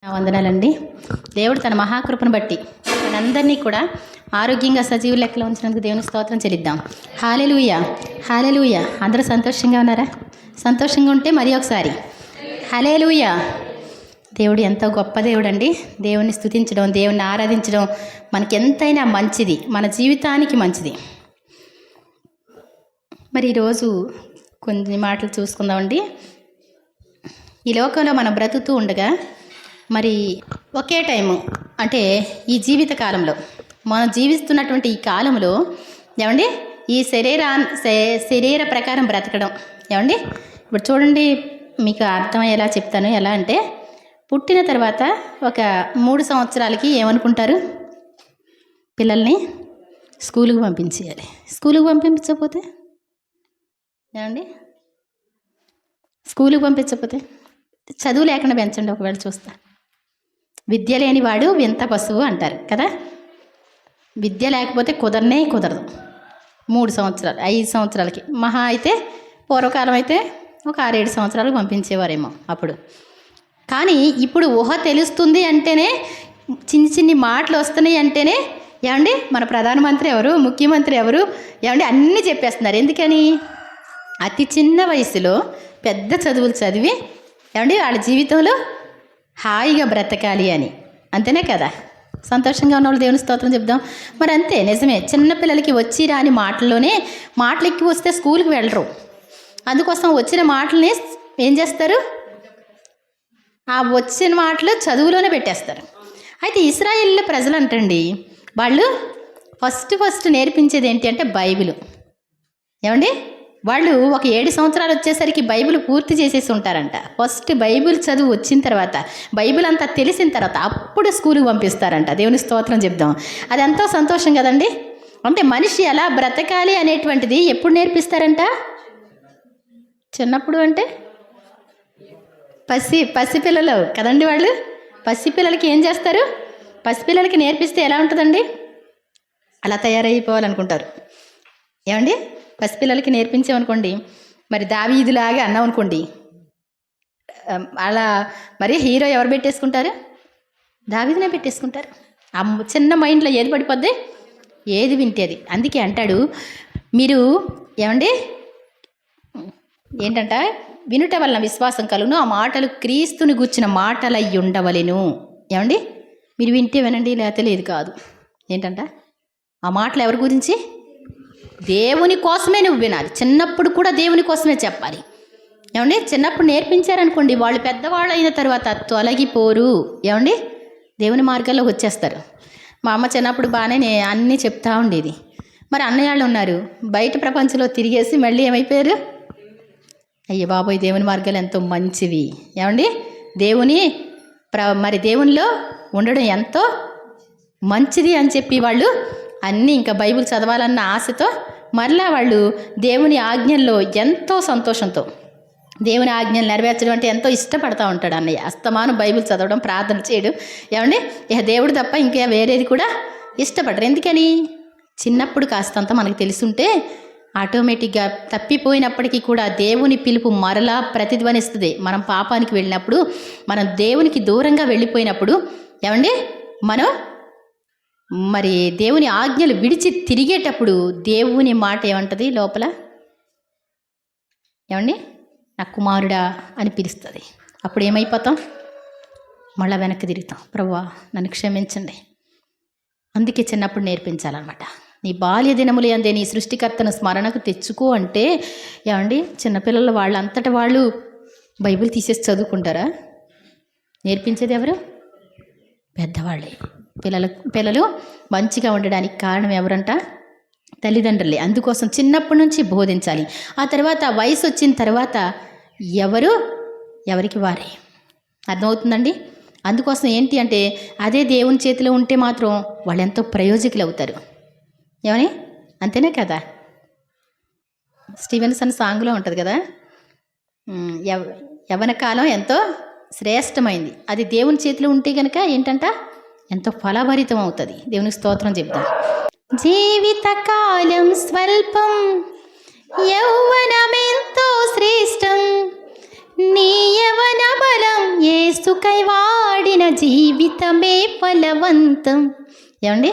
వందనాలండి. దేవుడు తన మహాకృపను బట్టి మనందరినీ కూడా ఆరోగ్యంగా సజీవ లెక్కలో ఉంచినందుకు దేవుని స్తోత్రం చెల్లిద్దాం. హల్లెలూయా, హల్లెలూయా. అందరూ సంతోషంగా ఉన్నారా? సంతోషంగా ఉంటే మరి ఒకసారి హల్లెలూయా. దేవుడు ఎంతో గొప్ప దేవుడు అండి. దేవుని స్తుతించడం, దేవుని ఆరాధించడం మనకి ఎంతైనా మంచిది, మన జీవితానికి మంచిది. మరి ఈరోజు కొన్ని మాటలు చూసుకుందామండి. ఈ లోకంలో మనం బ్రతుకుతూ ఉండగా మరి ఒకే టైము అంటే ఈ జీవిత కాలంలో మనం జీవిస్తున్నటువంటి ఈ కాలంలో ఏమండి ఈ శరీర ప్రకారం బ్రతకడం ఏమండి. ఇప్పుడు చూడండి, మీకు అర్థమయ్యేలా చెప్తాను. ఎలా అంటే పుట్టిన తర్వాత ఒక 3 సంవత్సరాలకి ఏమనుకుంటారు, పిల్లల్ని స్కూలుకు పంపించేయాలి. స్కూలుకు పంపించకపోతే ఏమండి, స్కూలుకు పంపించకపోతే చదువు లేకుండా పెంచండి. ఒకవేళ చూస్తా, విద్య లేనివాడు వింత పశువు అంటారు కదా. విద్య లేకపోతే కుదరదు. 3 సంవత్సరాలు 5 సంవత్సరాలకి మహా అయితే పూర్వకాలం అయితే ఒక 6-7 సంవత్సరాలకు పంపించేవారేమో అప్పుడు. కానీ ఇప్పుడు ఊహ తెలుస్తుంది అంటేనే, చిన్ని మాటలు వస్తున్నాయి అంటేనే ఏమండి మన ప్రధానమంత్రి ఎవరు, ముఖ్యమంత్రి ఎవరు ఏమండి అన్నీ చెప్పేస్తున్నారు. ఎందుకని? అతి చిన్న వయసులో పెద్ద చదువులు చదివి ఏమండి వాళ్ళ జీవితంలో హాయిగా బ్రతకాలి అని. అంతేనే కదా? సంతోషంగా ఉన్నవాళ్ళు దేవుని స్తోత్రం చెప్దాం. మరి అంతే, నిజమే. చిన్నపిల్లలకి వచ్చి రాని మాటల్లోనే మాటలు ఎక్కువ వస్తే స్కూల్కి వెళ్ళరు. అందుకోసం వచ్చిన మాటల్ని ఏం చేస్తారు, ఆ వచ్చిన మాటలు చదువులోనే పెట్టేస్తారు. అయితే ఇశ్రాయేలు ప్రజలు అంటండి, వాళ్ళు ఫస్ట్ నేర్పించేది ఏంటి అంటే బైబిల్. ఏమండి, వాళ్ళు ఒక 7 సంవత్సరాలు వచ్చేసరికి బైబిల్ పూర్తి చేసేసి ఉంటారంట. ఫస్ట్ బైబిల్ చదువు వచ్చిన తర్వాత, బైబిల్ అంతా తెలిసిన తర్వాత అప్పుడు స్కూల్కి పంపిస్తారంట. దేవుని స్తోత్రం చెప్దాం. అది ఎంతో సంతోషం కదండి. అంటే మనిషి ఎలా బ్రతకాలి అనేటువంటిది ఎప్పుడు నేర్పిస్తారంట? చిన్నప్పుడు. అంటే పసిపిల్లలు కదండి వాళ్ళు. పసిపిల్లలకి ఏం చేస్తారు? పసిపిల్లలకి నేర్పిస్తే ఎలా ఉంటుందండి? అలా తయారైపోవాలనుకుంటారు. ఏమండి, పసిపిల్లలకి నేర్పించామనుకోండి, మరి దావీదులాగా అన్నాం అనుకోండి, అలా మరి హీరో ఎవరు పెట్టేసుకుంటారు? దావీదునే పెట్టేసుకుంటారు. ఆ చిన్న మైండ్లో ఏది పడిపోద్ది, ఏది వింటేది. అందుకే అంటాడు, మీరు ఏమండి ఏంటంట, వినుట వలన విశ్వాసం కలుగును, ఆ మాటలు క్రీస్తుని గూర్చిన మాటలు అయి ఉండవలెను. ఏమండి, మీరు వింటే వినండి, లేకపోతే లేదు కాదు. ఏంటంట ఆ మాటలు ఎవరి గురించి? దేవుని కోసమే నువ్వు వినాలి. చిన్నప్పుడు కూడా దేవుని కోసమే చెప్పాలి. ఏమండి, చిన్నప్పుడు నేర్పించారనుకోండి, వాళ్ళు పెద్దవాళ్ళు అయిన తర్వాత తొలగిపోరు. ఏమండి, దేవుని మార్గాల్లోకి వచ్చేస్తారు. మా అమ్మ చిన్నప్పుడు బాగానే అన్నీ చెప్తా ఉండేది. మరి అన్నయ్య వాళ్ళు ఉన్నారు, బయట ప్రపంచంలో తిరిగేసి మళ్ళీ ఏమైపోయారు? అయ్యో బాబోయ్, దేవుని మార్గాలు ఎంతో మంచివి. ఏమండి, మరి దేవునిలో ఉండడం ఎంతో మంచిది అని చెప్పి వాళ్ళు అన్నీ ఇంకా బైబిల్ చదవాలన్న ఆశతో మరలా వాళ్ళు దేవుని ఆజ్ఞల్లో ఎంతో సంతోషంతో, దేవుని ఆజ్ఞలు నెరవేర్చడం అంటే ఎంతో ఇష్టపడతా ఉంటాడు అన్నయ్య. అస్తమానం బైబిల్ చదవడం, ప్రార్థన చేయడం. ఏమండి, ఇక దేవుడు తప్ప ఇంకా వేరేది కూడా ఇష్టపడరు. ఎందుకని? చిన్నప్పుడు కాస్తంత మనకు తెలుసుంటే ఆటోమేటిక్గా తప్పిపోయినప్పటికీ కూడా దేవుని పిలుపు మరలా ప్రతిధ్వనిస్తుంది. మనం పాపానికి వెళ్ళినప్పుడు, మనం దేవునికి దూరంగా వెళ్ళిపోయినప్పుడు ఏమండి, మనం మరి దేవుని ఆజ్ఞలు విడిచి తిరిగేటప్పుడు దేవుని మాట ఏమంటుంది లోపల? ఏమండి, నా కుమారుడా అని పిలుస్తుంది. అప్పుడు ఏమైపోతాం? మళ్ళీ వెనక్కి తిరుగుతాం. ప్రభువా నన్ను క్షమించండి. అందుకే చిన్నప్పుడు నేర్పించాలన్నమాట. నీ బాల్య దినములు అందే నీ సృష్టికర్తను స్మరణకు తెచ్చుకో అంటే ఏమండి, చిన్నపిల్లలు వాళ్ళంతటా వాళ్ళు బైబిల్ తీసేసి చదువుకుంటారా? నేర్పించేది ఎవరు? పెద్దవాళ్ళే. పిల్లలు మంచిగా ఉండడానికి కారణం ఎవరంట? తల్లిదండ్రులే. అందుకోసం చిన్నప్పటి నుంచి బోధించాలి. ఆ తర్వాత వయసు వచ్చిన తర్వాత ఎవరికి వారే. అర్థమవుతుందండి? అందుకోసం ఏంటి అంటే అదే దేవుని చేతిలో ఉంటే మాత్రం వాళ్ళు ఎంతో ప్రయోజకులు అవుతారు. ఏమని? అంతేనే కదా? స్టీవెన్సన్ సాంగ్లో ఉంటుంది కదా, యవ్వన కాలం ఎంతో శ్రేష్టమైంది, అది దేవుని చేతిలో ఉంటే కనుక ఏంటంట ఎంతో ఫలభరితం అవుతుంది. దేవునికి స్తోత్రం చెప్తాం. జీవితకాలం స్వల్పం, యౌవనమెంతో శ్రేష్టం, నీ యవన బలం యేసుకై వాడిన జీవితమే ఫలవంతం. ఏమండి,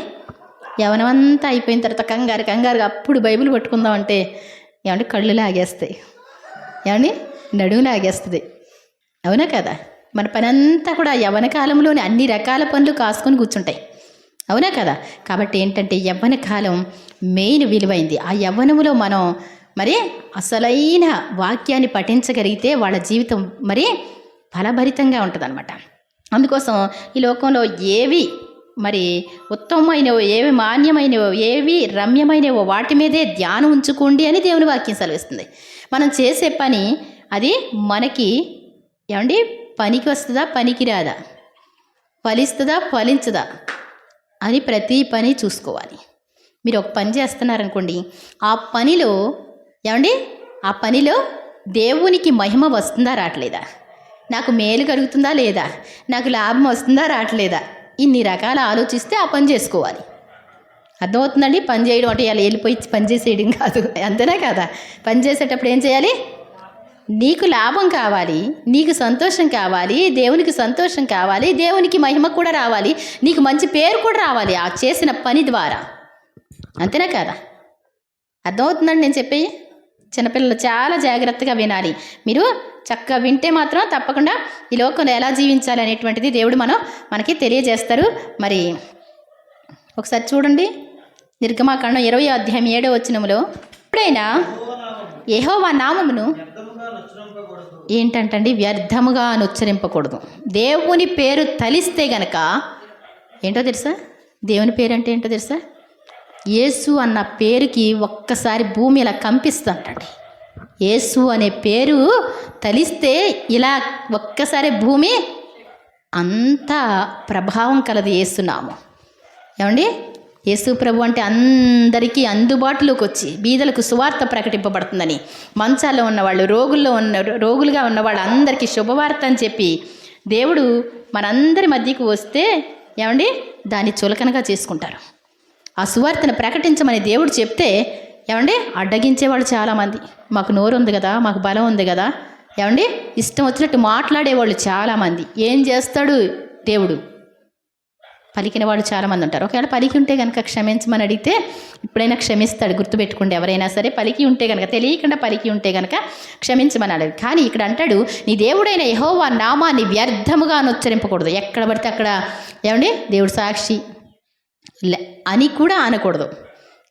యవనమంతా అయిపోయిన తర్వాత కంగారుగా అప్పుడు బైబిల్ పట్టుకుందాం అంటే ఏమండి కళ్ళు లాగేస్తాయి, ఏమండి నడుము లాగేస్తుంది. అవునా కదా? మన పని అంతా కూడా యవ్వన కాలంలోనే అన్ని రకాల పనులు కాసుకొని కూర్చుంటాయి. అవునా కదా? కాబట్టి ఏంటంటే యవ్వన కాలం మెయిన్ విలువైంది. ఆ యవ్వనములో మనం మరి అసలైన వాక్యాన్ని పఠించగలిగితే వాళ్ళ జీవితం మరి ఫలభరితంగా ఉంటుంది అనమాట. అందుకోసం ఈ లోకంలో ఏవి మరి ఉత్తమమైనవో, ఏవి మాన్యమైనవో, ఏవి రమ్యమైనవో వాటి మీదే ధ్యానం ఉంచుకోండి అని దేవుని వాక్యం సెలవిస్తుంది. మనం చేసే పని అది మనకి ఏమండి పనికి వస్తుందా, పనికి రాదా, ఫలిస్తుందా, ఫలించదా అని ప్రతి పని చూసుకోవాలి. మీరు ఒక పని చేస్తున్నారనుకోండి, ఆ పనిలో ఏమండి ఆ పనిలో దేవునికి మహిమ వస్తుందా రావట్లేదా, నాకు మేలు కలుగుతుందా లేదా, నాకు లాభం వస్తుందా రావట్లేదా, ఇన్ని రకాలు ఆలోచిస్తే ఆ పని చేసుకోవాలి. అర్థమవుతుందండి? పని చేయడం అంటే ఇలా వెళ్ళిపోయి పని చేసేయడం కాదు. అంతేనా కదా? పని చేసేటప్పుడు ఏం చేయాలి? నీకు లాభం కావాలి, నీకు సంతోషం కావాలి, దేవునికి సంతోషం కావాలి, దేవునికి మహిమ కూడా రావాలి, నీకు మంచి పేరు కూడా రావాలి ఆ చేసిన పని ద్వారా. అంతేనా కదా? అర్థమవుతుందండి నేను చెప్పేది? చిన్నపిల్లలు చాలా జాగ్రత్తగా వినాలి. మీరు చక్కగా వింటే మాత్రం తప్పకుండా ఈ లోకంలో ఎలా జీవించాలి అనేటువంటిది దేవుడు మనకి తెలియజేస్తారు. మరి ఒకసారి చూడండి, నిర్గమాకాండం 20వ అధ్యాయం 7వ వచనములో, ఎప్పుడైనా యెహోవా నామమును ఏంటంటండి వ్యర్థముగా ఉచ్చరింపకూడదు. దేవుని పేరు తలిస్తే గనక ఏంటో తెలుసా? దేవుని పేరు అంటే ఏంటో తెలుసా? యేసు అన్న పేరుకి ఒక్కసారి భూమి ఇలా కంపిస్తుందండి. యేసు అనే పేరు తలిస్తే ఇలా ఒక్కసారి భూమి అంత ప్రభావం కలది యేసునామం. ఏమండి, యేసు ప్రభు అంటే అందరికీ అందుబాటులోకి వచ్చి బీదలకు సువార్త ప్రకటింపబడుతుందని, మంచాల్లో ఉన్నవాళ్ళు, రోగులుగా ఉన్నవాళ్ళు అందరికీ శుభవార్త అని చెప్పి దేవుడు మనందరి మధ్యకు వస్తే ఏమండి దాన్ని చులకనగా చేసుకుంటారు. ఆ సువార్తను ప్రకటించమని దేవుడు చెప్తే ఏమండి అడ్డగించేవాళ్ళు చాలామంది. మాకు నోరు ఉంది కదా, మాకు బలం ఉంది కదా, ఏమండి ఇష్టం వచ్చినట్టు మాట్లాడేవాళ్ళు చాలామంది. ఏం చేస్తాడు దేవుడు? పలికిన వాళ్ళు చాలామంది ఉంటారు. ఒకవేళ పలికి ఉంటే కనుక క్షమించమని అడిగితే ఇప్పుడైనా క్షమిస్తాడు. గుర్తుపెట్టుకోండి, ఎవరైనా సరే పలికి ఉంటే కనుక, తెలియకుండా పలికి ఉంటే కనుక క్షమించమని అడగదు. కానీ ఇక్కడ అంటాడు, నీ దేవుడైన యెహోవా నామాన్ని వ్యర్థముగా ఉచ్చరింపకూడదు. ఎక్కడ పడితే అక్కడ ఏమండి దేవుడు సాక్షి అని కూడా అనకూడదు.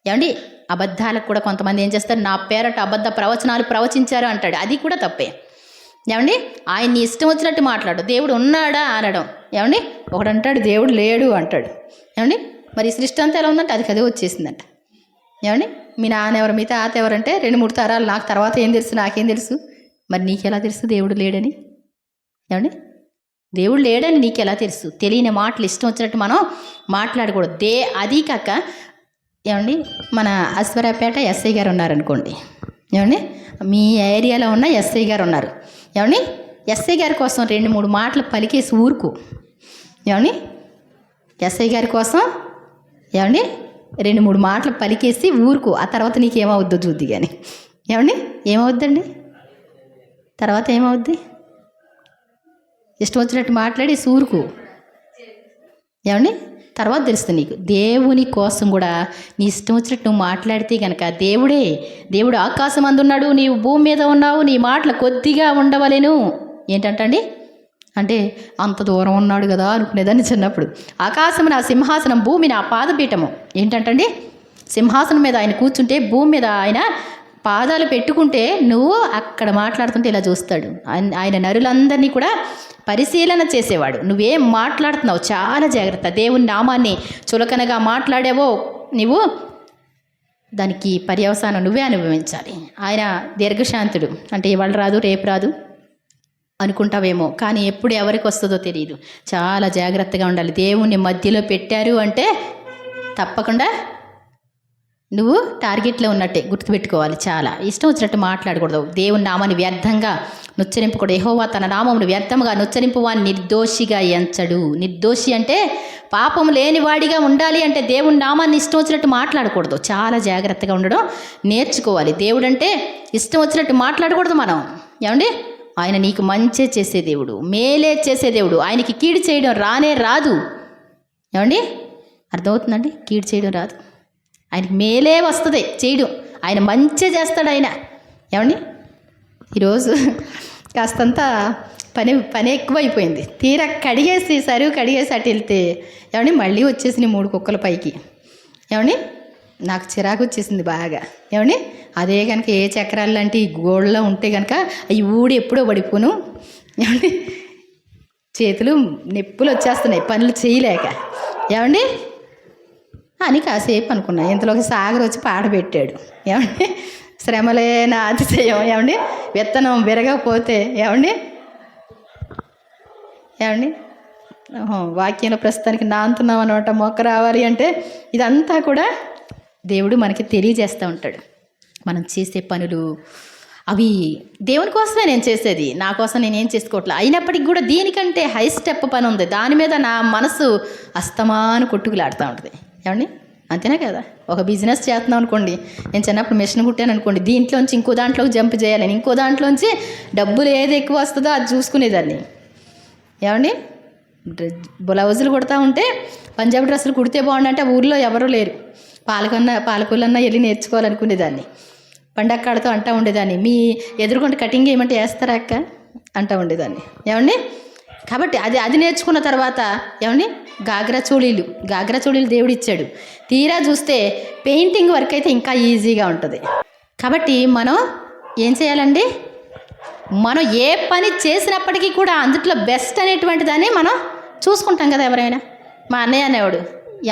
ఏమండి అబద్ధాలకు కూడా కొంతమంది ఏం చేస్తారు, నా పేరట అబద్ధ ప్రవచనాలు ప్రవచించారు అంటాడు. అది కూడా తప్పే. ఏమండి ఆయన్ని ఇష్టం వచ్చినట్టు మాట్లాడు. దేవుడు ఉన్నాడా అనడం. ఏమండి ఒకడు అంటాడు దేవుడు లేడు అంటాడు. ఏమండి మరి సృష్టి అంతా ఎలా ఉందంటే అది కదే వచ్చేసిందంట. ఏమండి మీ నాన్న ఎవరు, మీ తాత ఎవరంటే 2-3 తరాలు, నాకు తర్వాత ఏం తెలుసు, నాకేం తెలుసు, మరి నీకెలా తెలుసు దేవుడు లేడని? ఏమండి దేవుడు లేడని నీకెలా తెలుసు? తెలియని మాటలు ఇష్టం వచ్చినట్టు మనం మాట్లాడకూడదు. అది కాక ఏమండి మన అశ్వరాపేట ఎస్ఐ గారు ఉన్నారనుకోండి, ఏమండి మీ ఏరియాలో ఉన్న ఎస్ఐ గారు ఉన్నారు. ఏమండి ఎస్ఐ గారి కోసం 2-3 మాటలు పలికేసి ఊరుకు. ఏమండి ఎస్ఐ గారి కోసం ఏమండి 2-3 మాటలు పలికేసి ఊరుకు. ఆ తర్వాత నీకేమవుద్దో చూద్ది. కానీ ఏమండి ఏమవుద్దండి? తర్వాత ఏమవుద్ది? ఇష్టం వచ్చినట్టు మాట్లాడి ఊరుకు. ఏమండి తర్వాత తెలుస్తుంది నీకు. దేవుని కోసం కూడా నీ ఇష్టం వచ్చినట్టు నువ్వు మాట్లాడితే కనుక దేవుడు ఆకాశం అందున్నాడు, నీవు భూమి మీద ఉన్నావు, నీ మాటలు కొద్దిగా ఉండవలేను. ఏంటంటండి అంటే అంత దూరం ఉన్నాడు కదా అనుకునేదాన్ని చిన్నప్పుడు. ఆకాశం నా సింహాసనం, భూమి నా పాదపీఠము. ఏంటంటండి సింహాసనం మీద ఆయన కూర్చుంటే, భూమి మీద ఆయన పాదాలు పెట్టుకుంటే, నువ్వు అక్కడ మాట్లాడుతుంటే ఇలా చూస్తాడు. ఆయన నరులందరినీ కూడా పరిశీలన చేసేవాడు. నువ్వేం మాట్లాడుతున్నావు చాలా జాగ్రత్త. దేవుని నామాన్ని చులకనగా మాట్లాడావో నువ్వు దానికి పర్యవసానం నువ్వే అనుభవించాలి. ఆయన దీర్ఘశాంతుడు అంటే ఇవాళ రాదు రేపు రాదు అనుకుంటావేమో, కానీ ఎప్పుడు ఎవరికి వస్తుందో తెలియదు. చాలా జాగ్రత్తగా ఉండాలి. దేవుణ్ణి మధ్యలో పెట్టారు అంటే తప్పకుండా నువ్వు టార్గెట్లో ఉన్నట్టే గుర్తుపెట్టుకోవాలి. చాలా ఇష్టం వచ్చినట్టు మాట్లాడకూడదు. దేవుని నామాన్ని వ్యర్థంగా నుచ్చరింపకూడదు. యెహోవా తన నామమును వ్యర్థముగా నుచ్చరింపువాని నిర్దోషిగా ఎంచడు. నిర్దోషి అంటే పాపం లేనివాడిగా ఉండాలి. అంటే దేవుని నామాన్ని ఇష్టం వచ్చినట్టు మాట్లాడకూడదు. చాలా జాగ్రత్తగా ఉండడం నేర్చుకోవాలి. దేవుడు అంటే ఇష్టం వచ్చినట్టు మాట్లాడకూడదు మనం. ఏమండి ఆయన నీకు మంచే చేసే దేవుడు, మేలే చేసే దేవుడు. ఆయనకి కీడు చేయడం రానే రాదు. ఏమండి, అర్థమవుతుందండి? కీడు చేయడం రాదు, ఆయనకి మేలే వస్తుంది చేయడం. ఆయన మంచే చేస్తాడు ఆయన. ఏమండి, ఈరోజు కాస్తంత పని ఎక్కువైపోయింది. తీరా కడిగేసి సరువు కడిగేసి అటు వెళ్తే ఏమండి మళ్ళీ వచ్చేసింది 3 కుక్కల పైకి. ఏమండి, నాకు చిరాకు వచ్చేసింది బాగా. ఏమండి, అదే కనుక ఏ చక్రాలు లాంటి గోళ్ళలో ఉంటే కనుక అవి ఊడి ఎప్పుడో పడిపోను. ఏమండి, చేతులు నొప్పులు వచ్చేస్తున్నాయి పనులు చేయలేక. ఏమండి అని కాసేపు అనుకున్నా. ఇంతలోకి సాగర్ వచ్చి పాట పెట్టాడు. ఏమండి, శ్రమలే నా అతిశయం. ఏమండి, విత్తనం విరగకపోతే ఏమండి వాక్యంలో ప్రస్తుతానికి నాంతున్నాం అనమాట. మొక్క రావాలి అంటే ఇదంతా కూడా దేవుడు మనకి తెలియజేస్తూ ఉంటాడు. మనం చేసే పనులు అవి దేవుని కోసమే నేను చేసేది, నా కోసం నేనేం చేసుకోవట్లే. అయినప్పటికీ కూడా దీనికంటే హై స్టెప్ పని ఉంది. దాని మీద నా మనసు అస్తమాను కొట్టుకులాడుతూ ఉంటుంది. ఏమండి, అంతేనా కదా? ఒక బిజినెస్ చేస్తున్నాం అనుకోండి. నేను చిన్నప్పుడు మిషన్ కుట్టాను అనుకోండి, దీంట్లోంచి ఇంకో దాంట్లోకి జంప్ చేయాలని, ఇంకో దాంట్లోంచి డబ్బులు ఏది ఎక్కువ వస్తుందో అది చూసుకునేదాన్ని. ఏమండి, బ్లౌజులు కుడతా ఉంటే పంజాబీ డ్రెస్సులు కుడితే బాగుండంటే ఊర్లో ఎవరూ లేరు. పాలకూలన్నా వెళ్ళి నేర్చుకోవాలనుకునేదాన్ని. పండక్కాడతో అంటూ ఉండేదాన్ని, మీ ఎదురుకుంటే కటింగ్ ఏమంటే వేస్తారా అక్క అంటూ ఉండేదాన్ని. ఏమండి, కాబట్టి అది నేర్చుకున్న తర్వాత ఏమండి గాగ్రా చోళీలు దేవుడు ఇచ్చాడు. తీరా చూస్తే పెయింటింగ్ వర్క్ అయితే ఇంకా ఈజీగా ఉంటుంది. కాబట్టి మనం ఏం చేయాలండి, మనం ఏ పని చేసినప్పటికీ కూడా అందుట్లో బెస్ట్ అనేటువంటి దాన్ని మనం చూసుకుంటాం కదా. ఎవరైనా మా అన్నయ్య అనేవాడు,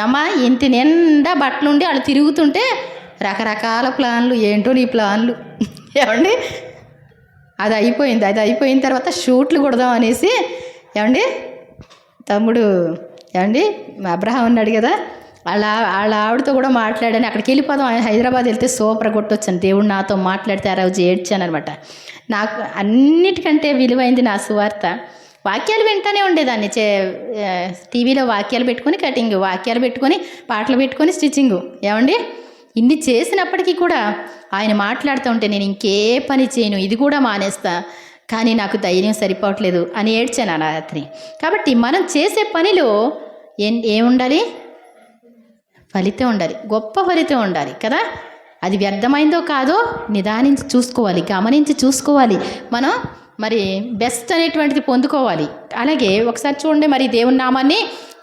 అమ్మ ఇంటి నిండా బట్టలుండి వాళ్ళు తిరుగుతుంటే రకరకాల ప్లాన్లు, ఏంటో నీ ప్లాన్లు. ఏమండి, అది అయిపోయిన తర్వాత షూట్లు కొడదాం అనేసి ఏమండి తమ్ముడు ఏమండి అబ్రహాం ఉన్నాడు కదా, వాళ్ళ ఆవిడతో కూడా మాట్లాడాను. అక్కడికి వెళ్ళిపోదాం, హైదరాబాద్ వెళ్తే సూపర్ కొట్టొచ్చాను. దేవుడు నాతో మాట్లాడితే ఆ రోజు ఏడ్చాను అనమాట. నాకు అన్నిటికంటే విలువైంది నా సువార్త. వాక్యాలు వింటూనే ఉండేదాన్ని. టీవీలో వాక్యాలు పెట్టుకొని కటింగ్, వాక్యాలు పెట్టుకొని పాటలు పెట్టుకొని స్టిచ్చింగు. ఏమండి, ఇన్ని చేసినప్పటికీ కూడా ఆయన మాట్లాడుతూ ఉంటే నేను ఇంకే పని చేయను, ఇది కూడా మానేస్తా, కానీ నాకు ధైర్యం సరిపోవట్లేదు అని ఏడ్చాను ఆ రాత్రి. కాబట్టి మనం చేసే పనిలో ఏముండాలి? ఫలితం ఉండాలి, గొప్ప ఫలితం ఉండాలి కదా. అది వ్యర్థమైందో కాదో నిదానించి చూసుకోవాలి, గమనించి చూసుకోవాలి. మనం మరి బెస్ట్ అనేటువంటిది పొందుకోవాలి. అలాగే ఒకసారి చూడండి, మరి దేవుని నామాన్ని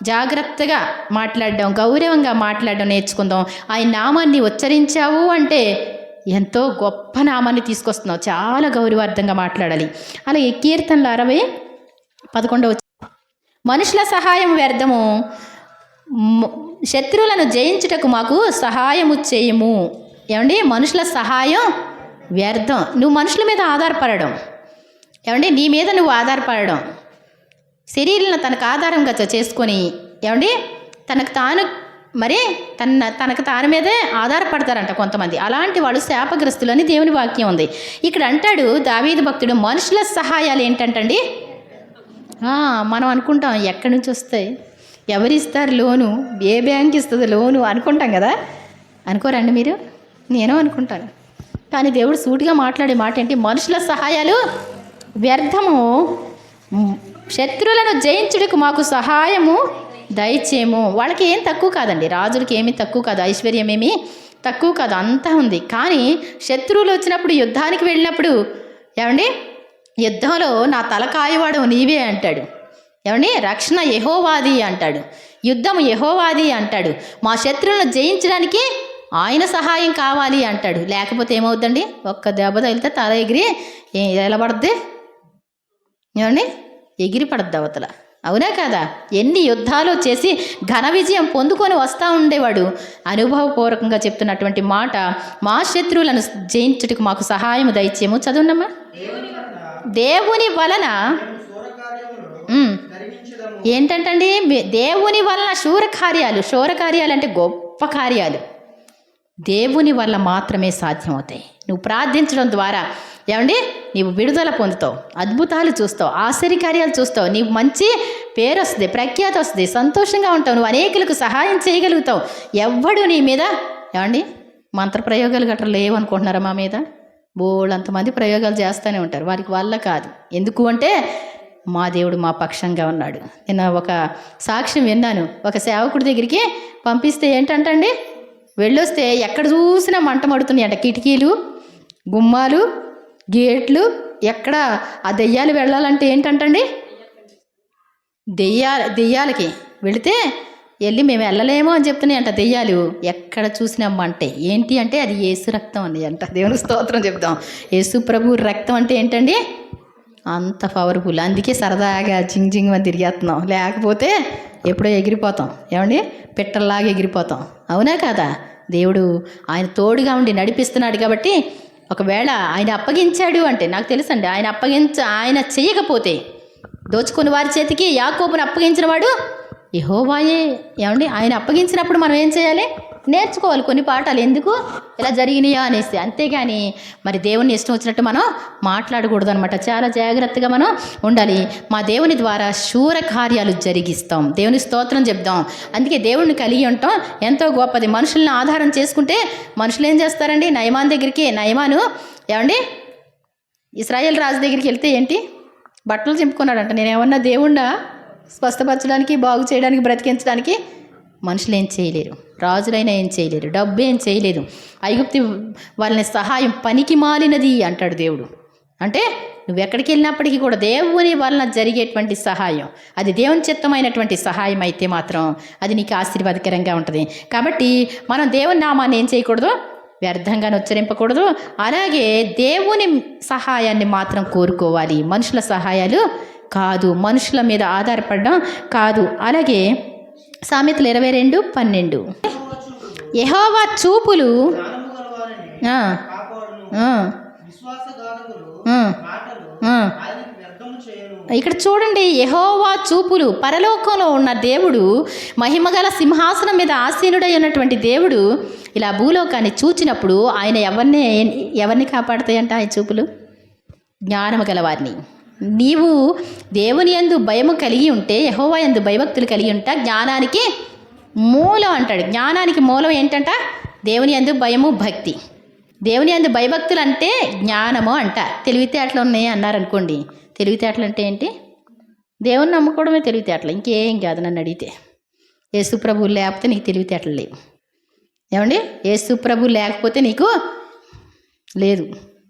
జాగ్రత్తగా మాట్లాడడం, గౌరవంగా మాట్లాడడం నేర్చుకుందాం. ఆయన నామాన్ని ఉచ్చరించావు అంటే ఎంతో గొప్ప నామాన్ని తీసుకొస్తున్నావు, చాలా గౌరవార్థంగా మాట్లాడాలి. అలాగే కీర్తనలు 60:11 మనుషుల సహాయం వ్యర్థము, శత్రువులను జయించుటకు మాకు సహాయము చేయము. ఏమండి, మనుషుల సహాయం వ్యర్థం. నువ్వు మనుషుల మీద ఆధారపడడం, ఏమండి నీ మీద నువ్వు ఆధారపడడం, శరీరాలను తనకు ఆధారంగా చేసుకొని ఏమండి తనకు తాను మీదే ఆధారపడతారంట కొంతమంది. అలాంటి వాళ్ళు శాపగ్రస్తులు అని దేవుని వాక్యం ఉంది. ఇక్కడ అంటాడు దావీదు భక్తుడు, మనుషుల సహాయాలు ఏంటంటండి. మనం అనుకుంటాం ఎక్కడి నుంచి వస్తాయి, ఎవరిస్తారు లోను, ఏ బ్యాంక్ ఇస్తుంది లోను అనుకుంటాం కదా. అనుకోరండి మీరు? నేను అనుకుంటాను. కానీ దేవుడు సూటిగా మాట్లాడే మాట ఏంటి? మనుషుల సహాయాలు వ్యర్థము, శత్రువులను జయించుటకు మాకు సహాయము దయచేయము. వాళ్ళకి ఏం తక్కువ కాదండి, రాజులకి ఏమీ తక్కువ కాదు, ఐశ్వర్యం ఏమీ తక్కువ కాదు, అంతా ఉంది. కానీ శత్రువులు వచ్చినప్పుడు, యుద్ధానికి వెళ్ళినప్పుడు ఏమండి యుద్ధంలో నా తల కాయవాడు నీవే అంటాడు. ఏమండి రక్షణ యెహోవాది అంటాడు, యుద్ధం యెహోవాది అంటాడు. మా శత్రువులను జయించడానికి ఆయన సహాయం కావాలి అంటాడు. లేకపోతే ఏమవుద్దండి, ఒక్క దెబ్బ తగిలితే తల ఎగిరి ఎలా పడుద్ది? ఏమండి ఎగిరి పడద్దు అవతల. అవునా కదా? ఎన్ని యుద్ధాలు చేసి ఘన విజయం పొందుకొని వస్తూ ఉండేవాడు. అనుభవపూర్వకంగా చెప్తున్నటువంటి మాట, మా శత్రువులను జయించుటకు మాకు సహాయం దయచేయము. చదువునమ్మా. దేవుని వలన ఏంటంటండి, దేవుని వలన శూరకార్యాలు అంటే గొప్ప కార్యాలు దేవుని వల్ల మాత్రమే సాధ్యమవుతాయి. నువ్వు ప్రార్థించడం ద్వారా ఏమండి నీవు విడుదల పొందుతావు, అద్భుతాలు చూస్తావు, ఆశ్చర్యకార్యాలు చూస్తావు, నీవు మంచి పేరు వస్తుంది, ప్రఖ్యాతి వస్తుంది, సంతోషంగా ఉంటావు, నువ్వు అనేకులకు సహాయం చేయగలుగుతావు. ఎవ్వడు నీ మీద ఏమండి మంత్రప్రయోగాలు గట్రా లేవనుకుంటున్నారా మా మీద? బోళ్ళంతమంది ప్రయోగాలు చేస్తూనే ఉంటారు, వారికి వల్ల కాదు. ఎందుకు అంటే మా దేవుడు మా పక్షంగా ఉన్నాడు. నేను ఒక సాక్ష్యం విన్నాను. ఒక సేవకుడి దగ్గరికి పంపిస్తే ఏంటంటండి, వెళ్ళొస్తే ఎక్కడ చూసినా మంట మడుతున్నాయంట, కిటికీలు, గుమ్మాలు, గేట్లు. ఎక్కడ ఆ దెయ్యాలు వెళ్ళాలంటే ఏంటంటండి, దెయ్యాలకి వెళితే వెళ్ళి మేము వెళ్ళలేమో అని చెప్తున్నాయంట దెయ్యాలు. ఎక్కడ చూసినా మంటే. ఏంటి అంటే అది యేసు రక్తం అని అంట. దేవుని స్తోత్రం చెప్తాం. యేసు ప్రభు రక్తం అంటే ఏంటండి, అంత పవర్ఫుల్. అందుకే సరదాగా జింగ్ జింగ్ అని తిరిగేస్తున్నాం, లేకపోతే ఎప్పుడో ఎగిరిపోతాం. ఏమండి, పిట్టల్లాగా ఎగిరిపోతాం. అవునా కాదా? దేవుడు ఆయన తోడుగా ఉండి నడిపిస్తున్నాడు. కాబట్టి ఒకవేళ ఆయన అప్పగించాడు అంటే, నాకు తెలుసండి, ఆయన చేయకపోతే దోచుకుని వారి చేతికి యాకోబుని అప్పగించిన వాడు యెహోవాయే. ఏమండి, ఆయన అప్పగించినప్పుడు మనం ఏం చేయాలి, నేర్చుకోవాలి కొన్ని పాఠాలు. ఎందుకు ఇలా జరిగినాయా అనేసి. అంతేగాని మరి దేవుని ఇష్టం వచ్చినట్టు మనం మాట్లాడకూడదు అనమాట. చాలా జాగ్రత్తగా మనం ఉండాలి. మా దేవుని ద్వారా శూర కార్యాలు జరిగిస్తాం. దేవుని స్తోత్రం చెప్దాం. అందుకే దేవుడిని కలిగి ఉంటాం ఎంతో గొప్పది. మనుషుల్ని ఆధారం చేసుకుంటే మనుషులు ఏం చేస్తారండి, నయమాను ఏమండి ఇశ్రాయేల్ రాజు దగ్గరికి వెళ్తే ఏంటి, బట్టలు చింపుకున్నాడంట. నేనేమన్నా దేవుణ్ణా స్వస్థపరచడానికి, బాగు చేయడానికి, బ్రతికించడానికి? మనుషులు ఏం చేయలేరు, రాజులైనా ఏం చేయలేరు, డబ్బు ఏం చేయలేదు. ఐగుప్తు వాళ్ళని సహాయం పనికి మాలినది అంటాడు దేవుడు. అంటే నువ్వు ఎక్కడికి వెళ్ళినప్పటికీ కూడా దేవుని వలన జరిగేటువంటి సహాయం, అది దేవుని చిత్తమైనటువంటి సహాయం అయితే మాత్రం అది నీకు ఆశీర్వాదకరంగా ఉంటుంది. కాబట్టి మనం దేవుని నామాన్ని ఏం చేయకూడదు, వ్యర్థంగా ఉచ్చరింపకూడదు. అలాగే దేవుని సహాయాన్ని మాత్రం కోరుకోవాలి, మనుషుల సహాయాలు కాదు, మనుషుల మీద ఆధారపడడం కాదు. అలాగే సామెతలు 22:12 యెహోవా చూపులు ఇక్కడ చూడండి, యెహోవా చూపులు. పరలోకంలో ఉన్న దేవుడు, మహిమగల సింహాసనం మీద ఆసీనుడై ఉన్నటువంటి దేవుడు ఇలా భూలోకాన్ని చూచినప్పుడు ఆయన ఎవరిని కాపాడుతాయంట? ఆయన చూపులు జ్ఞానము గలవారిని. నీవు దేవుని యందు భయము కలిగి ఉంటే, యెహోవా యందు భయభక్తులు కలిగి ఉంటా, జ్ఞానానికి మూలం అంటాడు. జ్ఞానానికి మూలం ఏంటంట? దేవుని యందు భయము, భక్తి. దేవుని యందు భయభక్తులు అంటే జ్ఞానము అంట. తెలివితేటలు ఉన్నాయి అన్నారనుకోండి. తెలివితేటలు అంటే ఏంటి? దేవుని నమ్ముకోవడమే తెలివితేటలు, ఇంకేం కాదు. నన్ను అడిగితే యేసు ప్రభువు లేకపోతే నీకు తెలివితేటలు లేవు. ఏమండి, యేసు ప్రభువు లేకపోతే నీకు లేదు,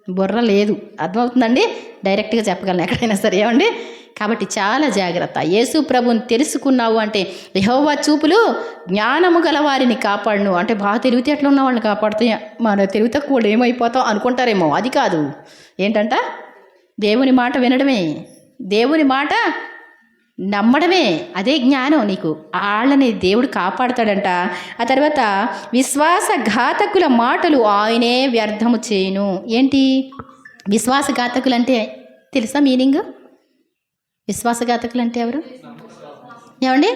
బుర్ర లేదు. అర్థమవుతుందండి? డైరెక్ట్గా చెప్పగలను ఎక్కడైనా సరే. ఏమండి, కాబట్టి చాలా జాగ్రత్త. యేసు ప్రభుని తెలుసుకున్నావు అంటే యెహోవా చూపులు జ్ఞానము గల వారిని కాపాడును అంటే బాగా తెలివితేటలు ఉన్న వాళ్ళని కాపాడుతాయి. మన తెలివి తక్కువ వాళ్ళు ఏమైపోతాం అనుకుంటారేమో. అది కాదు. ఏంటంట? దేవుని మాట వినడమే, దేవుని మాట నమ్మడమే, అదే జ్ఞానం. నీకు వాళ్ళని దేవుడు కాపాడుతాడంట. ఆ తర్వాత విశ్వాసఘాతకుల మాటలు ఆయనే వ్యర్థము చేయును. ఏంటి విశ్వాసఘాతకులు అంటే తెలుసా మీనింగ్? విశ్వాసఘాతకులు అంటే ఎవరు? ఏమండి,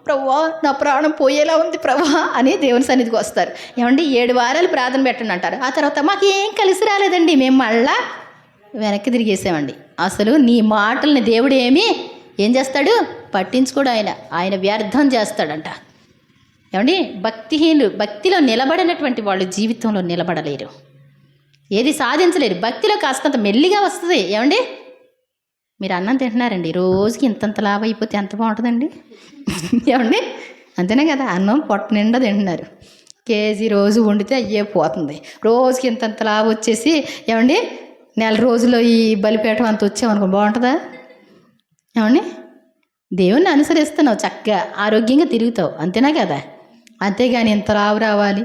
ప్రభువా నా ప్రాణం పోయేలా ఉంది ప్రభువా అని దేవుని సన్నిధికి వస్తారు. ఏమండి, 7 వారాలు ప్రార్థన పెట్టండి అంటారు. ఆ తర్వాత మాకేం కలిసి రాలేదండి, మేము మళ్ళా వెనక్కి తిరిగేసామండి. అసలు నీ మాటల్ని దేవుడు ఏం చేస్తాడు? పట్టించుకోడు. ఆయన వ్యర్థం చేస్తాడంట. ఏమండి, భక్తిలో నిలబడినటువంటి వాళ్ళు జీవితంలో నిలబడలేరు, ఏది సాధించలేరు. భక్తిలో కాస్తంత మెల్లిగా వస్తుంది. ఏమండి, మీరు అన్నం తింటున్నారండి, రోజుకి ఇంతంత లాభం అయిపోతే ఎంత బాగుంటుందండి? ఏమండి, అంతేనే కదా? అన్నం పొట్ట నిండా తింటున్నారు, కేజీ రోజు వండితే అయ్యే పోతుంది. రోజుకి ఇంతంత లాభం వచ్చేసి ఏమండి నెల రోజుల్లో ఈ బలిపేటం అంత వచ్చామనుకో బాగుంటుందా? ఏమండి, దేవుణ్ణి అనుసరిస్తున్నావు, చక్కగా ఆరోగ్యంగా తిరుగుతావు, అంతేనా కదా? అంతేగాని ఇంత లావు రావాలి,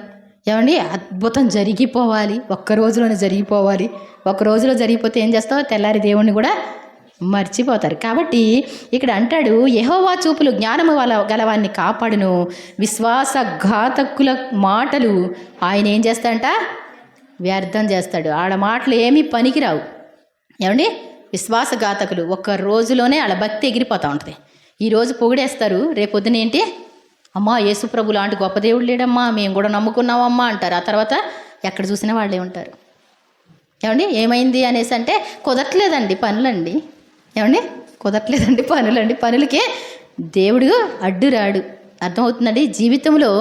ఏమండి అద్భుతం జరిగిపోవాలి, ఒక్క రోజులోనే జరిగిపోవాలి. ఒక రోజులో జరిగిపోతే ఏం చేస్తావు? తెల్లారి దేవుణ్ణి కూడా మర్చిపోతారు. కాబట్టి ఇక్కడ అంటాడు, యెహోవా చూపులు జ్ఞానము గలవాన్ని కాపాడును, విశ్వాసఘాతకుల మాటలు ఆయన ఏం చేస్తాడంట? వ్యర్థం చేస్తాడు. ఆడ మాటలు ఏమీ పనికిరావు. ఏమండి, విశ్వాసఘాతకులు ఒక్క రోజులోనే వాళ్ళ భక్తి ఎగిరిపోతూ ఉంటుంది. ఈరోజు పొగిడేస్తారు, రేపొద్దున ఏంటి, అమ్మా యేసుప్రభు లాంటి గొప్ప దేవుడు లేడమ్మా, మేము కూడా నమ్ముకున్నామమ్మా అంటారు. ఆ తర్వాత ఎక్కడ చూసినా వాళ్ళే ఉంటారు. ఏమండి, ఏమైంది అనేసి అంటే కుదరట్లేదండి పనులండి. ఏమండి, కుదరట్లేదండి పనులండి. పనులకే దేవుడు అడ్డు రాడు. అర్థమవుతుందండి? జీవితంలో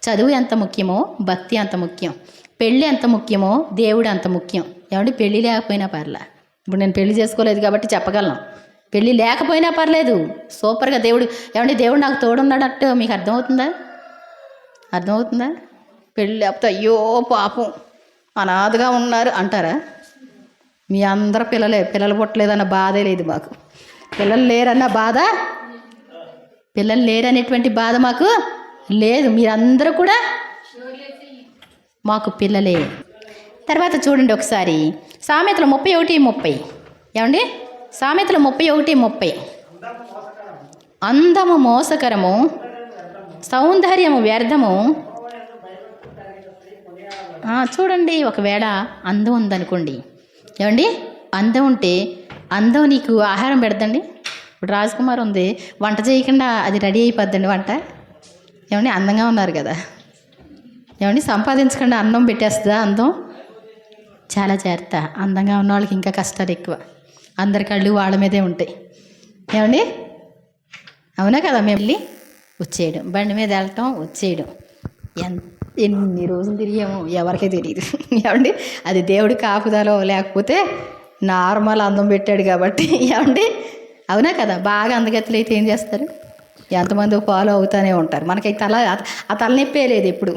చదువు ఎంత ముఖ్యమో భక్తి అంత ముఖ్యం, పెళ్ళి ఎంత ముఖ్యమో దేవుడు అంత ముఖ్యం. ఏమండి పెళ్ళి లేకపోయినా పర్లే. ఇప్పుడు నేను పెళ్లి చేసుకోలేదు కాబట్టి చెప్పగలను. పెళ్ళి లేకపోయినా పర్లేదు, సూపర్గా దేవుడు ఏమండి దేవుడు నాకు తోడున్నాడట్టు మీకు అర్థమవుతుందా? అర్థమవుతుందా? పెళ్ళి లేకపోతే అయ్యో పాపం అనాథగా ఉన్నారు అంటారా? మీ అందరు పిల్లలు పుట్టలేదన్న బాధే లేదు మాకు. పిల్లలు లేరన్న బాధ, పిల్లలు లేరనేటువంటి బాధ మాకు లేదు. మీరందరూ కూడా మాకు పిల్లలే. తర్వాత చూడండి ఒకసారి సామెతలు 31:30. ఏమండి సామెతలు 31:30. అందము మోసకరము, సౌందర్యము వ్యర్థము. చూడండి, ఒకవేళ అందం ఉందనుకోండి, ఏమండి అందం ఉంటే, అందం నీకు ఆహారం పెడదండి. ఇప్పుడు రాజకుమార్ ఉంది, వంట చేయకుండా అది రెడీ అయిపోద్దండి వంట. ఏమండి అందంగా ఉన్నారు కదా, ఏమండి సంపాదించకుండా అన్నం పెట్టేస్తుందా అందం? చాలా జాగ్రత్త. అందంగా ఉన్న వాళ్ళకి ఇంకా కష్టాలు ఎక్కువ. అందరి కళ్ళు వాళ్ళ మీదే ఉంటాయి. ఏమండి అవునా కదా? మేము వెళ్ళి వచ్చేయడం, బండి మీద వెళ్ళటం వచ్చేయడం, ఎన్ని రోజులు తిరిగామో ఎవరికీ తెలియదు. ఏమండి అది దేవుడి కాపుదలో, లేకపోతే నార్మల్ అందం పెట్టాడు కాబట్టి. ఏమండి అవునా కదా? బాగా అందగత్తులు అయితే ఏం చేస్తారు? ఎంతమంది ఫాలో అవుతూనే ఉంటారు. మనకి ఆ తలనొప్పే లేదు. ఎప్పుడు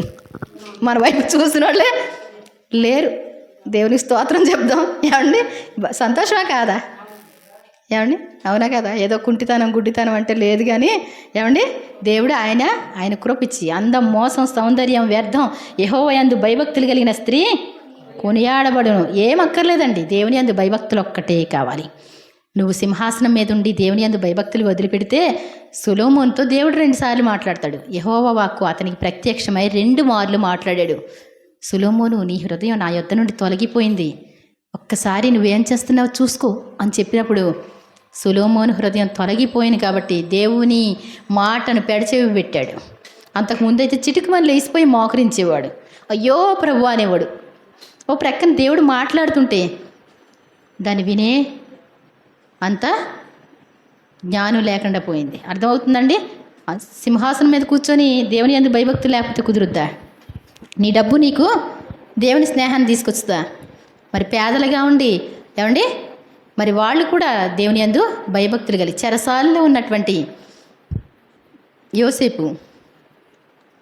మన వైపు చూసిన వాళ్ళే లేరు. దేవునికి స్తోత్రం చెప్దాం. ఏమండి సంతోషమా కాదా? ఏమండి అవునా కదా? ఏదో కుంటితనం గుడ్డితనం అంటే లేదు కానీ, ఏమండి దేవుడు ఆయన కృపిచ్చి అందం మోసం సౌందర్యం వ్యర్థం, యెహోవా యందు భయభక్తులు కలిగిన స్త్రీ కొనియాడబడును. ఏం అక్కర్లేదండి, దేవుని యందు భయభక్తులు ఒక్కటే కావాలి. నువ్వు సింహాసనం మీద ఉండి దేవుని యందు భయభక్తులు వదిలిపెడితే, సొలొమోనుతో దేవుడు 2 సార్లు మాట్లాడతాడు. యెహోవా వాక్కు అతనికి ప్రత్యక్షమై 2 మార్లు మాట్లాడాడు. సొలొమోను, నీ హృదయం నా యొద్ద నుండి తొలగిపోయింది, ఒక్కసారి నువ్వేం చేస్తున్నావు చూసుకో అని చెప్పినప్పుడు, సొలొమోను హృదయం తొలగిపోయింది కాబట్టి దేవుని మాటను పెడచెవి పెట్టాడు. అంతకుముందైతే చిటికమని లేచిపోయి మోకరించేవాడు, అయ్యో ప్రభు అనేవాడు. ఓ ప్రక్కన దేవుడు మాట్లాడుతుంటే దాన్ని వినే అంత జ్ఞానం లేకుండా పోయింది. అర్థమవుతుందండి? సింహాసనం మీద కూర్చొని దేవుని యందు భయభక్తులు లేకపోతే కుదురుద్దా? నీ డబ్బు నీకు దేవుని స్నేహాన్ని తీసుకొచ్చుదా? మరి పేదలుగా ఉండి, ఏమండి మరి వాళ్ళు కూడా దేవుని యందు భయభక్తులు కలిగి చెరసాలలో ఉన్నటువంటి యోసేపు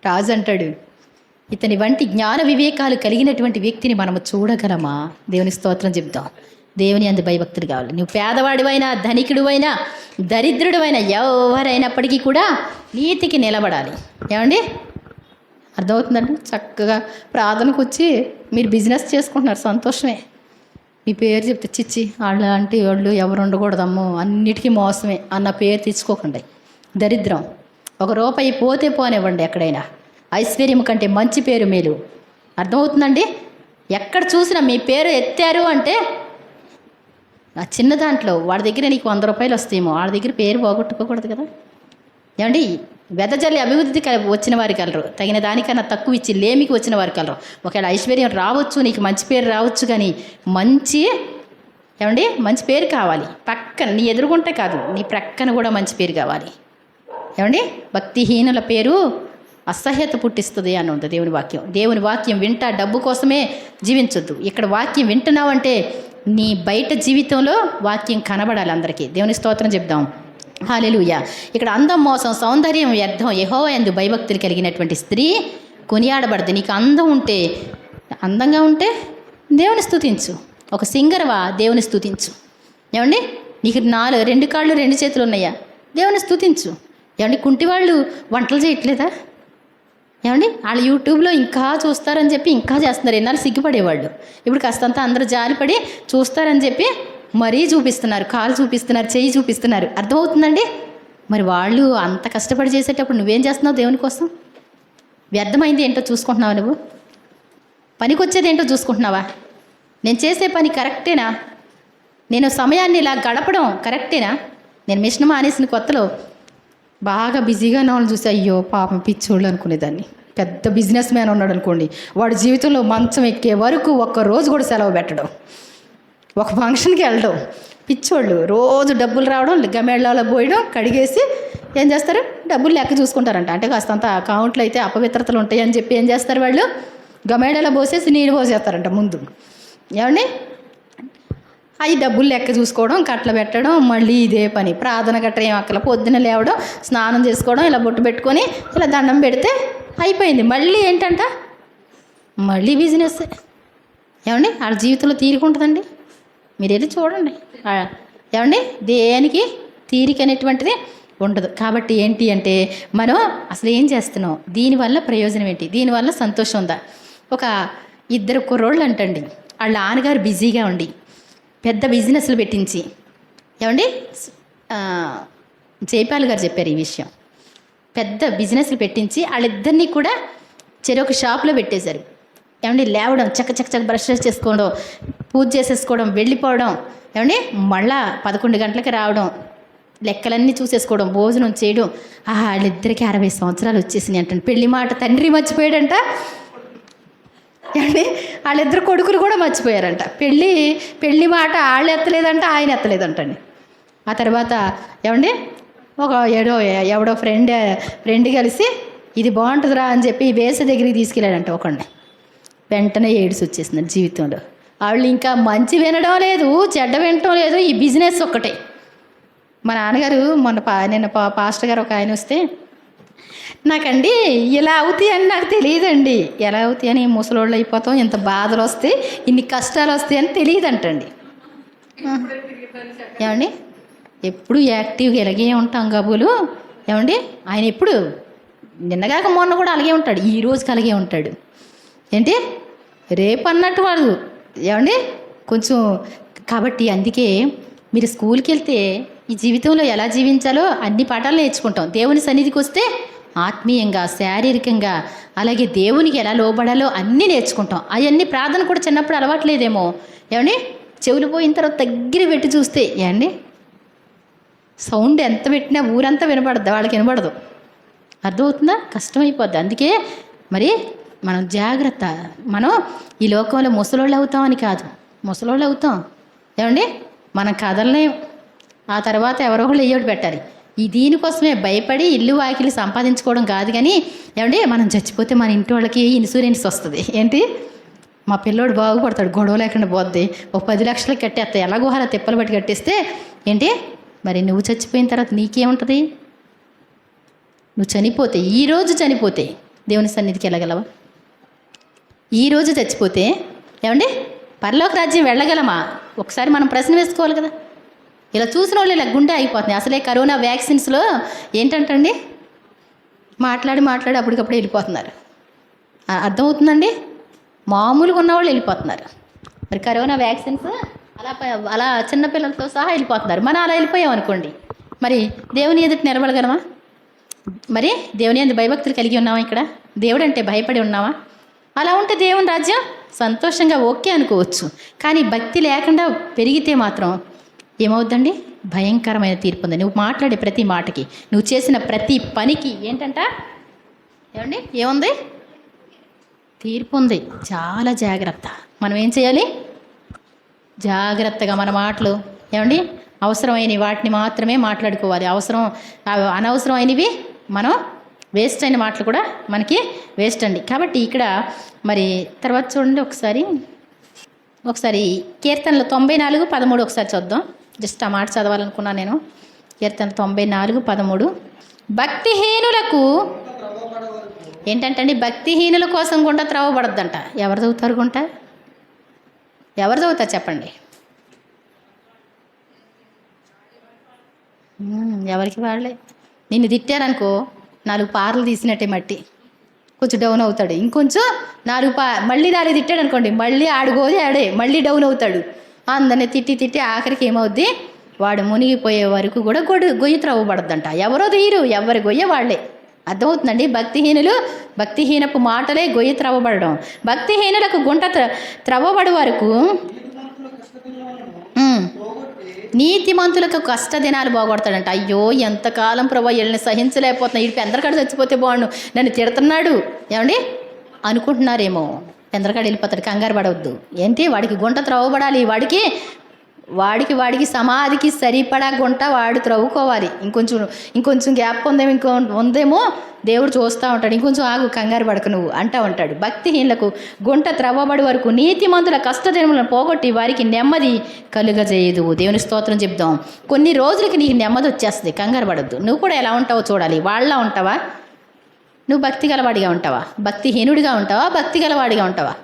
రాజు అంటాడు, ఇతని వంటి జ్ఞాన వివేకాలు కలిగినటువంటి వ్యక్తిని మనము చూడగలమా? దేవుని స్తోత్రం చెప్దాం. దేవుని యందు భయభక్తులు కావాలి. నువ్వు పేదవాడివైనా, ధనికుడివైనా, దరిద్రుడివైనా, ఎవరైనప్పటికీ కూడా నీతికి నిలబడాలి. ఏమండి అర్థమవుతుందండి? చక్కగా ప్రార్థనకు వచ్చి మీరు బిజినెస్ చేసుకుంటున్నారు, సంతోషమే. మీ పేరు చెప్తే చిచ్చి అలాంటి వాళ్ళు ఎవరు ఉండకూడదమ్మో, అన్నిటికీ మోసమే అన్న పేరు తెచ్చుకోకండి. దరిద్రం. 1 రూపాయి పోతే పోనివ్వండి. ఎక్కడైనా ఐశ్వర్యం కంటే మంచి పేరు మేలు. అర్థమవుతుందండి? ఎక్కడ చూసినా మీ పేరు ఎత్తారు అంటే ఆ చిన్న దాంట్లో వాడి దగ్గర నీకు 100 రూపాయలు వస్తాయేమో, వాడి దగ్గర పేరు పోగొట్టుకోకూడదు కదా. ఏమండి వెదజల్లి అభివృద్ధికి వచ్చిన వారు కలరు, తగిన దానికన్నా తక్కువ ఇచ్చి లేమికి వచ్చిన వారు కలరు. ఒకవేళ ఐశ్వర్యం రావచ్చు, నీకు మంచి పేరు రావచ్చు, కానీ మంచి పేరు కావాలి. పక్కన నీ ఎదురుగుంటే కాదు, నీ ప్రక్కన కూడా మంచి పేరు కావాలి. ఏమండి భక్తిహీనుల పేరు అసహ్యత పుట్టిస్తుంది అని ఉంది దేవుని వాక్యం. దేవుని వాక్యం వింటా డబ్బు కోసమే జీవించొద్దు. ఇక్కడ వాక్యం వింటున్నావంటే నీ బయట జీవితంలో వాక్యం కనబడాలి అందరికీ. దేవుని స్తోత్రం చెప్దాం. హల్లెలూయా. ఇక్కడ అందం మోసం సౌందర్యం వ్యర్థం, యెహోవా యందు భయభక్తులు కలిగినటువంటి స్త్రీ కొనియాడబడదు. నీకు అందంగా ఉంటే దేవుని స్తుతించు. ఒక సింగర్వా దేవుని స్తుతించు. ఏమండి నీకు 2 కాళ్ళు 2 చేతులు ఉన్నాయా? దేవుని స్తుతించు. ఏమండి కుంటివాళ్ళు వంటలు చేయట్లేదా? ఏమండి వాళ్ళు యూట్యూబ్లో ఇంకా చూస్తారని చెప్పి ఇంకా చేస్తున్నారు. ఎన్నాళ్ళు సిగ్గుపడేవాళ్ళు, ఇప్పుడు కాస్తంతా అందరూ జాలిపడి చూస్తారని చెప్పి మరీ చూపిస్తున్నారు. కాలు చూపిస్తున్నారు, చెయ్యి చూపిస్తున్నారు. అర్థమవుతుందండి? మరి వాళ్ళు అంత కష్టపడి చేసేటప్పుడు నువ్వేం చేస్తున్నావు దేవుని కోసం? వ్యర్థమైంది ఏంటో చూసుకుంటున్నావా? నువ్వు పనికొచ్చేది ఏంటో చూసుకుంటున్నావా? నేను చేసే పని కరెక్టేనా? నేను సమయాన్ని ఇలా గడపడం కరెక్టేనా? నేను మిషన్ మానేసిన కొత్తలో బాగా బిజీగా ఉన్న వాళ్ళని చూసి అయ్యో పాపం పిచ్చోళ్ళు అనుకునేదాన్ని. పెద్ద బిజినెస్ మ్యాన్ ఉన్నాడు అనుకోండి, వాడి జీవితంలో మంచం ఎక్కే వరకు 1 రోజు కూడా సెలవు పెట్టడం, ఒక ఫంక్షన్కి వెళ్ళడం. పిచ్చోళ్ళు రోజు డబ్బులు రావడం, గమేళ్ళలో పోయడం, కడిగేసి ఏం చేస్తారు, డబ్బులు లెక్క చూసుకుంటారంట. అంటే కాస్తంత అకౌంట్లో అయితే అపవిత్రతలు ఉంటాయని చెప్పి ఏం చేస్తారు వాళ్ళు, గమేళ్ళలో పోసేసి నీళ్ళు పోసేస్తారంట ముందు. ఏమండి అవి డబ్బులు లెక్క చూసుకోవడం, కట్టలు పెట్టడం, మళ్ళీ ఇదే పని. ప్రార్థన గట్ర ఏం అక్కల, పొద్దున లేవడం, స్నానం చేసుకోవడం, ఇలా బొట్టు పెట్టుకొని ఇలా దండం పెడితే అయిపోయింది. మళ్ళీ ఏంటంట, మళ్ళీ బిజినెస్. ఏమండి వాళ్ళ జీవితంలో తీరిక ఉంటుందండి? మీరు వెళ్ళి చూడండి. ఏమండి దేనికి తీరిక అనేటువంటిది ఉండదు. కాబట్టి ఏంటి అంటే మనం అసలు ఏం చేస్తున్నాం, దీనివల్ల ప్రయోజనం ఏంటి, దీనివల్ల సంతోషం ఉందా? ఒక ఇద్దరు కుర్రోళ్ళు అంటండి, వాళ్ళ నాన్నగారు బిజీగా ఉండి పెద్ద బిజినెస్లు పెట్టించి, ఏమండి జైపాల్ గారు చెప్పారు ఈ విషయం, పెద్ద బిజినెస్లు పెట్టించి వాళ్ళిద్దరినీ కూడా చెరొక షాప్లో పెట్టేశారు. ఏమండి లేవడం, చక్క బ్రష్ చేసుకోవడం, పూజ చేసేసుకోవడం, వెళ్ళిపోవడం, ఏమండి మళ్ళా 11 గంటలకి రావడం, లెక్కలన్నీ చూసేసుకోవడం, భోజనం చేయడం. వాళ్ళిద్దరికి 60 సంవత్సరాలు వచ్చేసినాయి అంటండి. పెళ్లి మాట తండ్రి మర్చిపోయాడంట. ఏమండి వాళ్ళిద్దరు కొడుకులు కూడా మర్చిపోయారంట. పెళ్ళి మాట వాళ్ళు ఎత్తలేదంట, ఆయన ఎత్తలేదంటండి. ఆ తర్వాత ఏమండి ఒక ఎవడో ఫ్రెండ్ కలిసి ఇది బాగుంటుందిరా అని చెప్పి వేసే దగ్గరికి తీసుకెళ్ళాడంట ఒకడిని. వెంటనే ఏడుసు వచ్చేసింది జీవితంలో. వాళ్ళు ఇంకా మంచి వినడం లేదు, చెడ్డ వినడం లేదు, ఈ బిజినెస్ ఒక్కటే. మా నాన్నగారు నిన్న పాస్టర్ గారు ఒక ఆయన వస్తే, నాకండి ఇలా అవుతాయి అని నాకు తెలియదండి, ఎలా అవుతాయి అని, ముసలోళ్ళు అయిపోతాం, ఇంత బాధలు వస్తాయి, ఇన్ని కష్టాలు వస్తాయి అని తెలియదంటండి. ఏమండి ఎప్పుడు యాక్టివ్గా ఇలాగే ఉంటాం గబులు. ఏమండి ఆయన ఎప్పుడు నిన్నగాక మొన్న కూడా అలాగే ఉంటాడు, ఈ రోజుకి అలాగే ఉంటాడు. ఏంటి రేపు అన్నట్టు వాడు. ఏమండి కొంచెం కాబట్టి అందుకే మీరు స్కూల్కి వెళ్తే ఈ జీవితంలో ఎలా జీవించాలో అన్ని పాఠాలు నేర్చుకుంటాం. దేవుని సన్నిధికి వస్తే ఆత్మీయంగా, శారీరకంగా, అలాగే దేవునికి ఎలా లోబడాలో అన్నీ నేర్చుకుంటాం. అవన్నీ ప్రార్థన కూడా చిన్నప్పుడు అలవాట్లేదేమో. ఏమండి చెవులు పోయిన తర్వాత దగ్గర పెట్టి చూస్తే ఏమండి సౌండ్ ఎంత పెట్టినా ఊరంతా వినపడద్దు, వాళ్ళకి వినపడదు. అర్థమవుతుందా? కష్టమైపోద్ది. అందుకే మరి మనం జాగ్రత్త. మనం ఈ లోకంలో ముసలోళ్ళు అవుతామని కాదు, ముసలోళ్ళు అవుతాం. ఏమండి మనం కదలలేం. ఆ తర్వాత ఎవరో ఒకళ్ళు ఎయ్యోటి పెట్టాలి. ఈ దీనికోసమే భయపడి ఇల్లు వాకిలి సంపాదించుకోవడం కాదు. కానీ ఏమండి మనం చచ్చిపోతే మన ఇంటి వాళ్ళకి ఇన్సూరెన్స్ వస్తుంది. ఏంటి మా పిల్లోడు బాగుపడతాడు, గొడవ లేకుండా పోద్ది, ఒక 10 లక్షలకు కట్టేస్తాయి. ఎలాగో అలా తిప్పలు బట్టి కట్టేస్తే ఏంటి మరి నువ్వు చచ్చిపోయిన తర్వాత నీకేముంటుంది? నువ్వు చనిపోతే, ఈరోజు చనిపోతే దేవుని సన్నిధికి వెళ్ళగలవా? ఈరోజు చచ్చిపోతే ఏమండి పరలోక రాజ్యం వెళ్ళగలమా? ఒకసారి మనం ప్రశ్న వేసుకోవాలి కదా. ఇలా చూసిన వాళ్ళు ఇలా గుండె అయిపోతుంది. అసలే కరోనా వ్యాక్సిన్స్లో ఏంటంటండి మాట్లాడి అప్పటికప్పుడు వెళ్ళిపోతున్నారు. అర్థమవుతుందండి? మామూలుగా ఉన్నవాళ్ళు వెళ్ళిపోతున్నారు. మరి కరోనా వ్యాక్సిన్స్ అలా చిన్నపిల్లలతో సహా వెళ్ళిపోతున్నారు. మనం అలా వెళ్ళిపోయాం అనుకోండి, మరి దేవుని ఎదుట నిలబడగలమా? మరి దేవుని యందు భయభక్తులు కలిగి ఉన్నావా? ఇక్కడ దేవుడు అంటే భయపడి ఉన్నావా? అలా ఉంటే దేవుని రాజ్యం సంతోషంగా ఓకే అనుకోవచ్చు. కానీ భక్తి లేకుండా పెరిగితే మాత్రం ఏమవుద్దండి? భయంకరమైన తీర్పు ఉంది. నువ్వు మాట్లాడే ప్రతి మాటకి, నువ్వు చేసిన ప్రతి పనికి ఏంటంట ఏమండి ఏముంది? తీర్పు ఉంది. చాలా జాగ్రత్త. మనం ఏం చేయాలి? జాగ్రత్తగా మన మాటలు ఏమండి అవసరమైన వాటిని మాత్రమే మాట్లాడుకోవాలి. అనవసరమైనవి మనం వేస్ట్ అయిన మాటలు కూడా మనకి వేస్ట్ అండి. కాబట్టి ఇక్కడ మరి తర్వాత చూడండి, ఒకసారి కీర్తనలు 94:13 ఒకసారి చూద్దాం. జస్ట్ ఆ మాట చదవాలనుకున్నాను నేను. కీర్తన 94:13 భక్తిహీనులకు ఏంటంటే భక్తిహీనుల కోసం గుంట త్రవ్వబడద్దంట. ఎవరు చదువుతారు గుంట? ఎవరు చదువుతారు చెప్పండి? ఎవరికి వాళ్ళే. నిన్ను తిట్టారనుకో 4 పార్లు తీసినట్టే మట్టి, కొంచెం డౌన్ అవుతాడు. ఇంకొంచెం 4 మళ్ళీ 4 తిట్టాడు అనుకోండి, మళ్ళీ ఆడే మళ్ళీ డౌన్ అవుతాడు. అందరిని తిట్టి ఆఖరికి ఏమవుద్ది? వాడు మునిగిపోయే వరకు కూడా గొయ్యి త్రవ్వబడద్దంట. ఎవరో తీయరు, ఎవరి గొయ్య వాళ్ళే. అర్థమవుతుందండి? భక్తిహీనపు మాటలే గొయ్యి త్రవ్వబడడం. భక్తిహీనులకు గుంట త్రవ్వబడి వరకు నీతిమంతులకు కష్ట దినాలు బాగొడతాడంట. అయ్యో ఎంతకాలం ప్రభా వీళ్ళని సహించలేకపోతున్నా, వీడికి ఎందరికాడ చచ్చిపోతే బాగుండు, నన్ను తిడుతున్నాడు ఏమండి అనుకుంటున్నారేమో. ఎందరికాడ వెళ్ళిపోతాడు. కంగారు పడవద్దు. ఏంటి వాడికి గుంట త్రవ్వబడాలి, వాడికి వాడికి సమాధికి సరిపడా గుంట వాడు త్రవ్వుకోవాలి. ఇంకొంచెం గ్యాప్ ఉందేమో దేవుడు చూస్తూ ఉంటాడు. ఇంకొంచెం ఆగు, కంగారు పడక నువ్వు అంటూ ఉంటాడు. భక్తిహీనులకు గుంట త్రవ్వబడి వరకు, నీతిమంతుల కష్టదినములను పోగొట్టి వారికి నెమ్మది కలుగజేయదు. దేవుని స్తోత్రం చెప్దాం. కొన్ని రోజులకి నీకు నెమ్మది వచ్చేస్తుంది, కంగారు పడద్దు. నువ్వు కూడా ఎలా ఉంటావో చూడాలి. వాళ్ళ ఉంటావా, నువ్వు భక్తి గలవాడిగా ఉంటావా, భక్తిహీనుడిగా ఉంటావా, భక్తి గలవాడిగా ఉంటావా?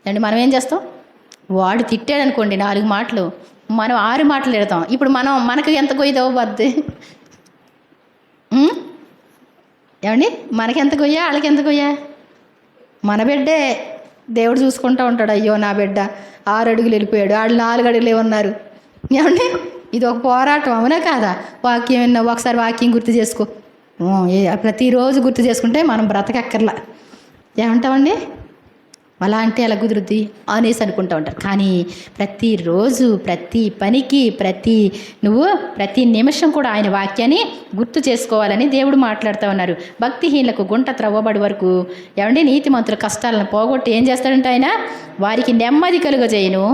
అండి మనం ఏం చేస్తాం? వాడు తిట్టాడు అనుకోండి 4 మాటలు, మనం 6 మాటలు తిడతాం. ఇప్పుడు మనకు ఎంత గొయ్యదో బద్ది ఏమండి? మనకెంత గొయ్యా, వాళ్ళకి ఎంత గొయ్యా? మన బిడ్డే దేవుడు చూసుకుంటూ ఉంటాడు. అయ్యో నా బిడ్డ 6 అడుగులు వెళ్ళిపోయాడు, వాళ్ళు 4 అడుగులే ఉన్నారు. ఏమండి? ఇది ఒక పోరాటం, అవునా కాదా? వాక్యం విన్నా ఒకసారి వాక్యం గుర్తు చేసుకో. ప్రతిరోజు గుర్తు చేసుకుంటే మనం బ్రతకక్కర్లా. ఏమంటామండి? అలా అంటే అలా కుదురుద్ది అనేసి అనుకుంటూ ఉంటారు. కానీ ప్రతిరోజు ప్రతి పనికి ప్రతి నిమిషం కూడా ఆయన వాక్యాన్ని గుర్తు చేసుకోవాలని దేవుడు మాట్లాడుతూ ఉన్నారు. భక్తిహీనులకు గుంట త్రవ్వబడి వరకు, ఏమండి, నీతిమంతుల కష్టాలను పోగొట్టి ఏం చేస్తాడంటే ఆయన వారికి నెమ్మది కలుగజేయను.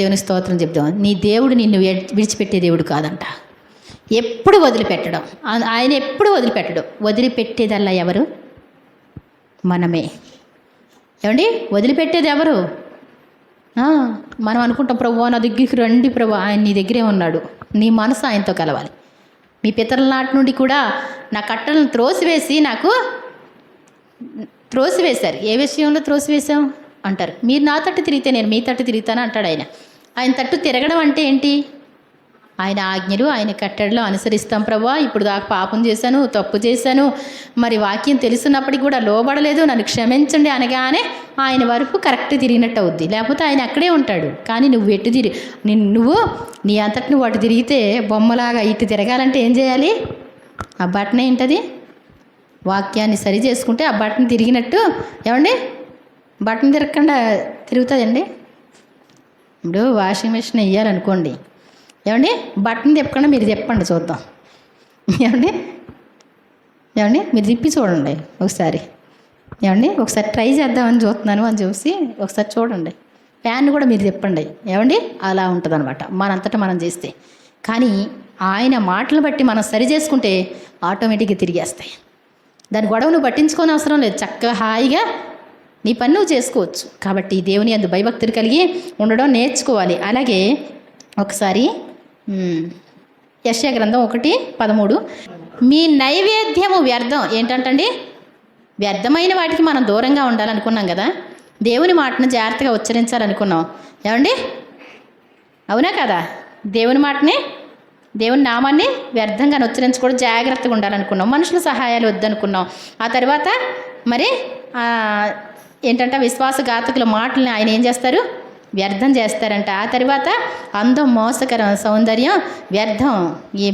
దేవుని స్తోత్రం చెప్దాం. నీ దేవుడు నిన్ను విడిచిపెట్టే దేవుడు కాదంట. ఎప్పుడు వదిలిపెట్టడం, ఆయన ఎప్పుడు వదిలిపెట్టడం. వదిలిపెట్టేదల్లా ఎవరు? మనమే. ఏమండి? వదిలిపెట్టేది ఎవరు? మనం అనుకుంటాం, ప్రభు నా దగ్గరికి రండి ప్రభు, ఆయన నీ దగ్గరే ఉన్నాడు. నీ మనసు ఆయనతో కలవాలి. మీ పితరుల నాటి నుండి కూడా నా కట్టలను త్రోసివేశారు. ఏ విషయంలో త్రోసివేశాం అంటారు. మీరు నా తట్టు తిరిగితే నేను మీ తట్టు తిరుగుతాను అంటాడు ఆయన. ఆయన తట్టు తిరగడం అంటే ఏంటి? ఆయన ఆజ్ఞలు, ఆయన కట్టడలు అనుసరిస్తాం. ప్రభా, ఇప్పుడు దాకా పాపం చేశాను, తప్పు చేశాను, మరి వాక్యం తెలుసున్నప్పటికీ కూడా లోబడలేదు, నన్ను క్షమించండి అనగానే ఆయన వరకు కరెక్ట్ తిరిగినట్టు అవుద్ది. లేకపోతే ఆయన అక్కడే ఉంటాడు. కానీ నువ్వు నీ అంతటి నువ్వు అటు తిరిగితే బొమ్మలాగా ఇటు తిరగాలంటే ఏం చేయాలి? ఆ బటన్ ఏంటది? వాక్యాన్ని సరి చేసుకుంటే ఆ బటన్ తిరిగినట్టు. ఏమండి? బటన్ తిరగకుండా తిరుగుతుందండి. ఇప్పుడు వాషింగ్ మెషిన్ వేయాలనుకోండి, ఏమండి, బటన్ తిప్పకుండా మీరు చెప్పండి చూద్దాం. ఏమండి మీరు తిప్పి చూడండి ఒకసారి. ఏమండి ఒకసారి ట్రై చేద్దామని చూస్తున్నాను అని చూసి ఒకసారి చూడండి. ఫ్యాన్ కూడా మీరు చెప్పండి. ఏమండి అలా ఉంటుంది అనమాట మనంతటా మనం చేస్తే. కానీ ఆయన మాటలు బట్టి మనం సరి చేసుకుంటే ఆటోమేటిక్గా తిరిగేస్తాయి. దాని గొడవ నువ్వు పట్టించుకోని అవసరం లేదు. చక్కగా హాయిగా నీ పని నువ్వు చేసుకోవచ్చు. కాబట్టి దేవుని యందు భయభక్తులు కలిగి ఉండడం నేర్చుకోవాలి. అలాగే ఒకసారి యెషయా గ్రంథం 1:13, మీ నైవేద్యము వ్యర్థం. ఏంటంటండి? వ్యర్థమైన వాటికి మనం దూరంగా ఉండాలనుకున్నాం కదా. దేవుని మాటను జాగ్రత్తగా ఉచ్చరించాలనుకున్నాం. ఏమండి? అవునా కదా? దేవుని నామాన్ని వ్యర్థంగా ఉచ్చరించకూడదు, జాగ్రత్తగా ఉండాలనుకున్నాం. మనుషుల సహాయాలు వద్దనుకున్నాం. ఆ తర్వాత మరి ఏంటంటే విశ్వాసఘాతకుల మాటల్ని ఆయన ఏం చేస్తారు? వ్యర్థం చేస్తారంట. ఆ తర్వాత అందం, మోసకరం, సౌందర్యం వ్యర్థం.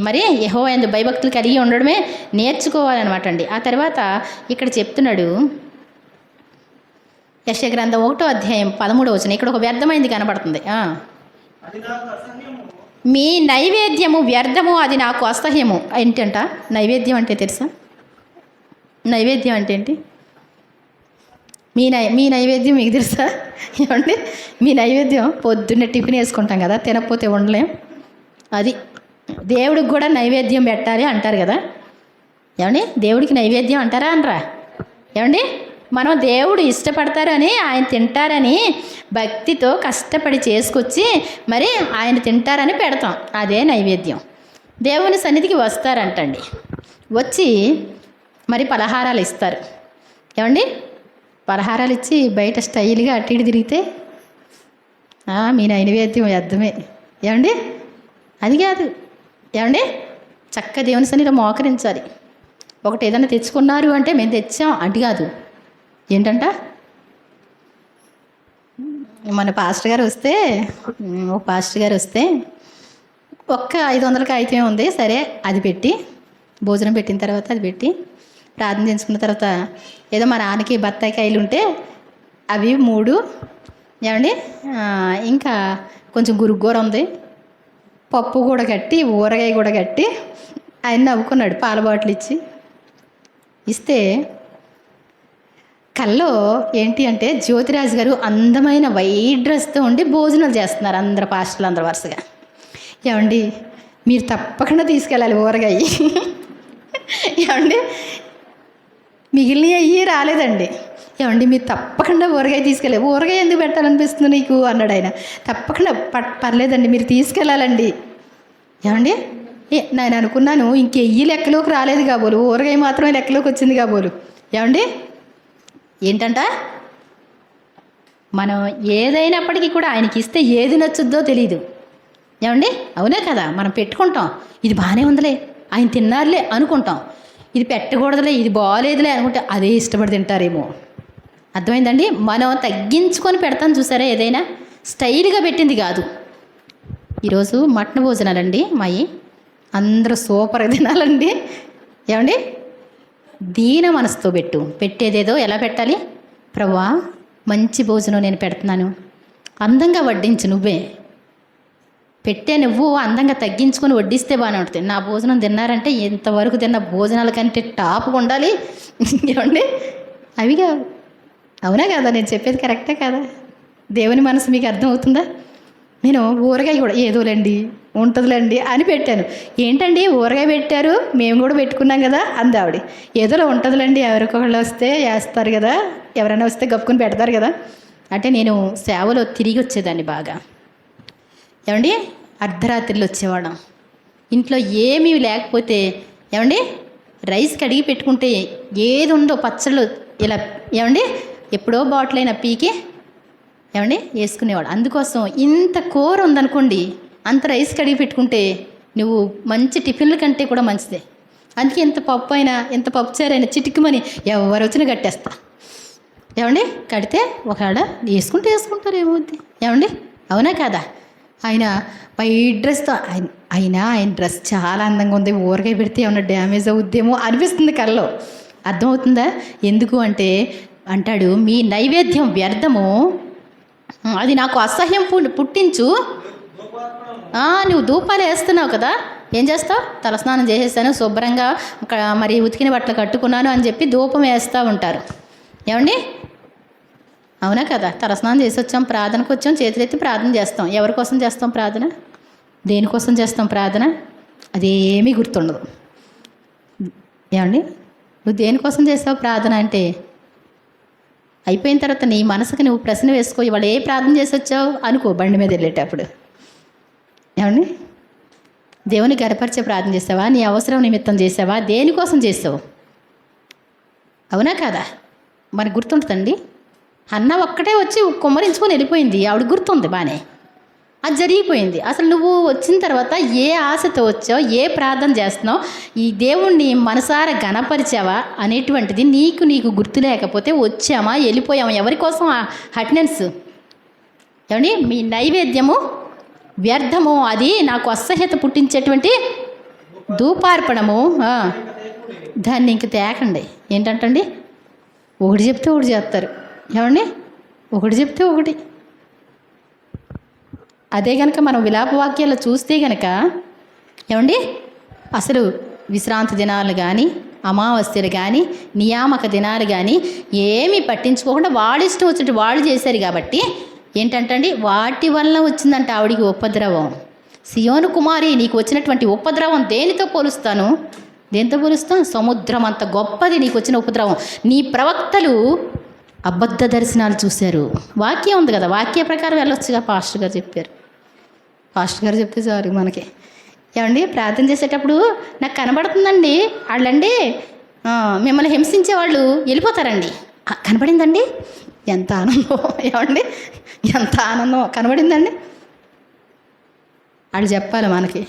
మరి యెహోవా యందు భయభక్తులు కలిగి ఉండడమే నేర్చుకోవాలన్నమాట అండి. ఆ తర్వాత ఇక్కడ చెప్తున్నాడు యెషయా గ్రంథం 1:13 ఇక్కడ ఒక వ్యర్థమైంది కనబడుతుంది. మీ నైవేద్యము వ్యర్థము, అది నాకు అసహ్యము. ఏంటంట నైవేద్యం అంటే? తెలుసా నైవేద్యం అంటే ఏంటి? మీ నైవేద్యం మీకు తెలుసా? ఏమండి? మీ నైవేద్యం పొద్దున్నే టిఫిన్ వేసుకుంటాం కదా, తినకపోతే ఉండలేం. అది దేవుడికి కూడా నైవేద్యం పెట్టాలి అంటారు కదా. ఏమండి? దేవుడికి నైవేద్యం అంటారా అనరా? ఏమండి? మనం దేవుడు ఇష్టపడతారని, ఆయన తింటారని భక్తితో కష్టపడి చేసుకొచ్చి మరి ఆయన తింటారని పెడతాం. అదే నైవేద్యం. దేవుని సన్నిధికి వస్తారంటండి, వచ్చి మరి పలహారాలు ఇస్తారు. ఏమండి? పలహారాలు ఇచ్చి బయట స్టైల్గా అటు ఇటు తిరిగితే మీ నైవేద్యం వ్యర్థమే. ఏమండి? అది కాదు. ఏమండి? చక్క దేవుని సన్నిధిలో మోకరించాలి. ఒకటి ఏదైనా తెచ్చుకున్నారు అంటే మేము తెచ్చాం అంటే కాదు. ఏంటంట, మన పాస్టర్ గారు వస్తే ఒక్క 500 కాగితమే ఉంది, సరే అది పెట్టి భోజనం పెట్టిన తర్వాత అది పెట్టి ప్రార్థన చేసుకున్న తర్వాత ఏదో మా నాన్నకి బత్తాయికాయలు ఉంటే అవి 3, ఏమండి ఇంకా కొంచెం గురుగూర ఉంది, పప్పు కూడా కట్టి ఊరగాయ కూడా కట్టి ఆయన నవ్వుకున్నాడు. పాల బాటిల్ ఇస్తే కల్లో ఏంటి అంటే జ్యోతిరాజు గారు అందమైన వైట్ డ్రెస్తో ఉండి భోజనాలు చేస్తున్నారు అందరు పాస్టర్లు అందరు వరుసగా. ఏమండి మీరు తప్పకుండా తీసుకెళ్ళాలి ఊరగాయ. ఏమండి మిగిలిన అయ్యి రాలేదండి. ఏమండి మీరు తప్పకుండా ఊరగాయ తీసుకెళ్ళాలి. ఊరగాయ ఎందుకు పెట్టాలనిపిస్తుంది నీకు అన్నాడు ఆయన. తప్పకుండా పర్లేదండి మీరు తీసుకెళ్ళాలండి. ఏమండి నేను అనుకున్నాను ఇంకెయ్యి లెక్కలోకి రాలేదు కాబోలు, ఊరగాయ మాత్రమే లెక్కలోకి వచ్చింది కాబోలు. ఏమండి ఏంటంట మనం ఏదైనప్పటికీ కూడా ఆయనకి ఇస్తే ఏది నచ్చుద్దో తెలియదు. ఏమండి అవునే కదా, మనం పెట్టుకుంటాం ఇది బాగానే ఉందిలే ఆయన తిన్నారులే అనుకుంటాం, ఇది పెట్టకూడదులే ఇది బాగాలేదులే అనుకుంటే అదే ఇష్టపడి తింటారేమో. అర్థమైందండి? మనం తగ్గించుకొని పెడతాం చూసారా, ఏదైనా స్టైల్గా పెట్టింది కాదు. ఈరోజు మటన్ భోజనాలండి మాయి, అందరూ సూపర్గా తినాలండి. ఏమండి దీన మనసుతో పెట్టేదేదో ఎలా పెట్టాలి, ప్రభువా మంచి భోజనం నేను పెడుతున్నాను, అందంగా వడ్డించు నువ్వే పెట్టే, నువ్వు అందంగా తగ్గించుకొని వడ్డిస్తే బాగానే ఉంటుంది. నా భోజనం తిన్నారంటే ఇంతవరకు తిన్న భోజనాల కంటే టాప్గా ఉండాలి. ఏమండి అవిగా అవునా కదా, నేను చెప్పేది కరెక్టే కదా? దేవుని మనసు మీకు అర్థమవుతుందా? నేను ఊరగాయ కూడా ఏదోలేండి ఉంటుందిలేండి అని పెట్టాను. ఏంటండి ఊరగాయ పెట్టారు, మేము కూడా పెట్టుకున్నాం కదా అంది ఆవిడ. ఏదోలో ఉంటుందిలేండి, ఎవరికొకళ్ళు వస్తే వేస్తారు కదా, ఎవరైనా వస్తే గప్పుకుని పెడతారు కదా అంటే. నేను సేవలో తిరిగి వచ్చేదాన్ని బాగా. ఏమండి అర్ధరాత్రిలో వచ్చేవాళ్ళం, ఇంట్లో ఏమీ లేకపోతే ఏమండి రైస్ కడిగి పెట్టుకుంటే ఏది ఉందో పచ్చళ్ళు ఇలా ఏమండి ఎప్పుడో బాటిల్ అయినా పీకి ఏమండి వేసుకునేవాడు. అందుకోసం ఇంత కూర ఉందనుకోండి, అంత రైస్ కడిగి పెట్టుకుంటే నువ్వు మంచి టిఫిన్ల కంటే కూడా మంచిదే. అందుకే ఎంత పప్పు అయినా ఎంత పప్పుచారైనా చిటికమని ఎవరు వచ్చినా కట్టేస్తా. ఏమండి కడితే ఒకవేళ వేసుకుంటారు ఏమవుద్ది. ఏమండి అవునా కదా? ఆయన వైట్ డ్రెస్తో ఆయన డ్రెస్ చాలా అందంగా ఉంది, ఊరగాయ పెడితే ఏమన్నా డ్యామేజ్ అవుద్దేమో అనిపిస్తుంది కల్లో. అర్థమవుతుందా? ఎందుకు అంటే అంటాడు మీ నైవేద్యం వ్యర్థము, అది నాకు అసహ్యం పుట్టించు. నువ్వు ధూపాలు వేస్తున్నావు కదా, ఏం చేస్తావు? తలస్నానం చేసేసాను శుభ్రంగా మరి ఉతికిన బట్టలు కట్టుకున్నాను అని చెప్పి ధూపం వేస్తూ ఉంటారు. ఏమండి అవునా కదా? తలస్నానం చేసి వచ్చాం, ప్రార్థనకు వచ్చాం, చేతులెత్తి ప్రార్థన చేస్తాం. ఎవరి కోసం చేస్తాం ప్రార్థన? దేనికోసం చేస్తాం ప్రార్థన? అదేమీ గుర్తుండదు. ఏమండి నువ్వు దేనికోసం చేస్తావు ప్రార్థన అంటే అయిపోయిన తర్వాత నీ మనసుకు నువ్వు ప్రశ్న వేసుకో, ఇవాళ ఏ ప్రార్థన చేసి వచ్చావు అనుకో బండి మీద వెళ్ళేటప్పుడు. ఏమండి దేవుని గర్భపరిచే ప్రార్థన చేసావా, నీ అవసరం నిమిత్తం చేసావా, దేనికోసం చేసావు? అవునా కదా? మరి గుర్తుంటుందండి. అన్న ఒక్కటే వచ్చి కుమ్మరించుకొని వెళ్ళిపోయింది, ఆవిడ గుర్తుంది బాగానే, అది జరిగిపోయింది. అసలు నువ్వు వచ్చిన తర్వాత ఏ ఆశతో వచ్చావు, ఏ ప్రార్థన చేస్తున్నావు, ఈ దేవుణ్ణి మనసారా గణపరిచావా అనేటువంటిది నీకు గుర్తు లేకపోతే వచ్చామా వెళ్ళిపోయామా, ఎవరి కోసం అటెండెన్స్? ఏమండి మీ నైవేద్యము వ్యర్థము, అది నాకు అసహ్యత పుట్టించేటువంటి ధూపార్పణము, దాన్ని ఇంక తేకండి. ఏంటంటండి ఒకటి చెప్తే ఒకటి చేస్తారు. ఏమండి ఒకటి చెప్తే ఒకటి. అదే కనుక మనం విలాప వాక్యాలు చూస్తే కనుక ఏమండి అసలు విశ్రాంతి దినాలు కానీ అమావాస్యలు కానీ నియామక దినాలు కానీ ఏమీ పట్టించుకోకుండా వాళ్ళు ఇష్టం వచ్చినట్టు వాళ్ళు చేశారు కాబట్టి ఏంటంటండి వాటి వల్ల వచ్చిందంట ఆవిడికి ఉపద్రవం. సియోను కుమారి నీకు వచ్చినటువంటి ఉపద్రవం దేనితో పోలుస్తాను? దేనితో పోలుస్తాం? సముద్రం అంత గొప్పది నీకు వచ్చిన ఉపద్రవం. నీ ప్రవక్తలు అబద్ధ దర్శనాలు చూశారు. వాక్యం ఉంది కదా, వాక్య ప్రకారం వెళ్ళొచ్చుగా. పాస్టర్ గారు చెప్పారు, పాస్టర్ గారు చెప్తే చాలు మనకి. ఏమండి ప్రార్థన చేసేటప్పుడు నాకు కనబడుతుందండి, వాళ్ళండి మిమ్మల్ని హింసించే వాళ్ళు వెళ్ళిపోతారండి. కనబడిందండి, ఎంత ఆనందం. ఏమండి ఎంత ఆనందం, కనబడిందండి. వాళ్ళు చెప్పాలి మనకి.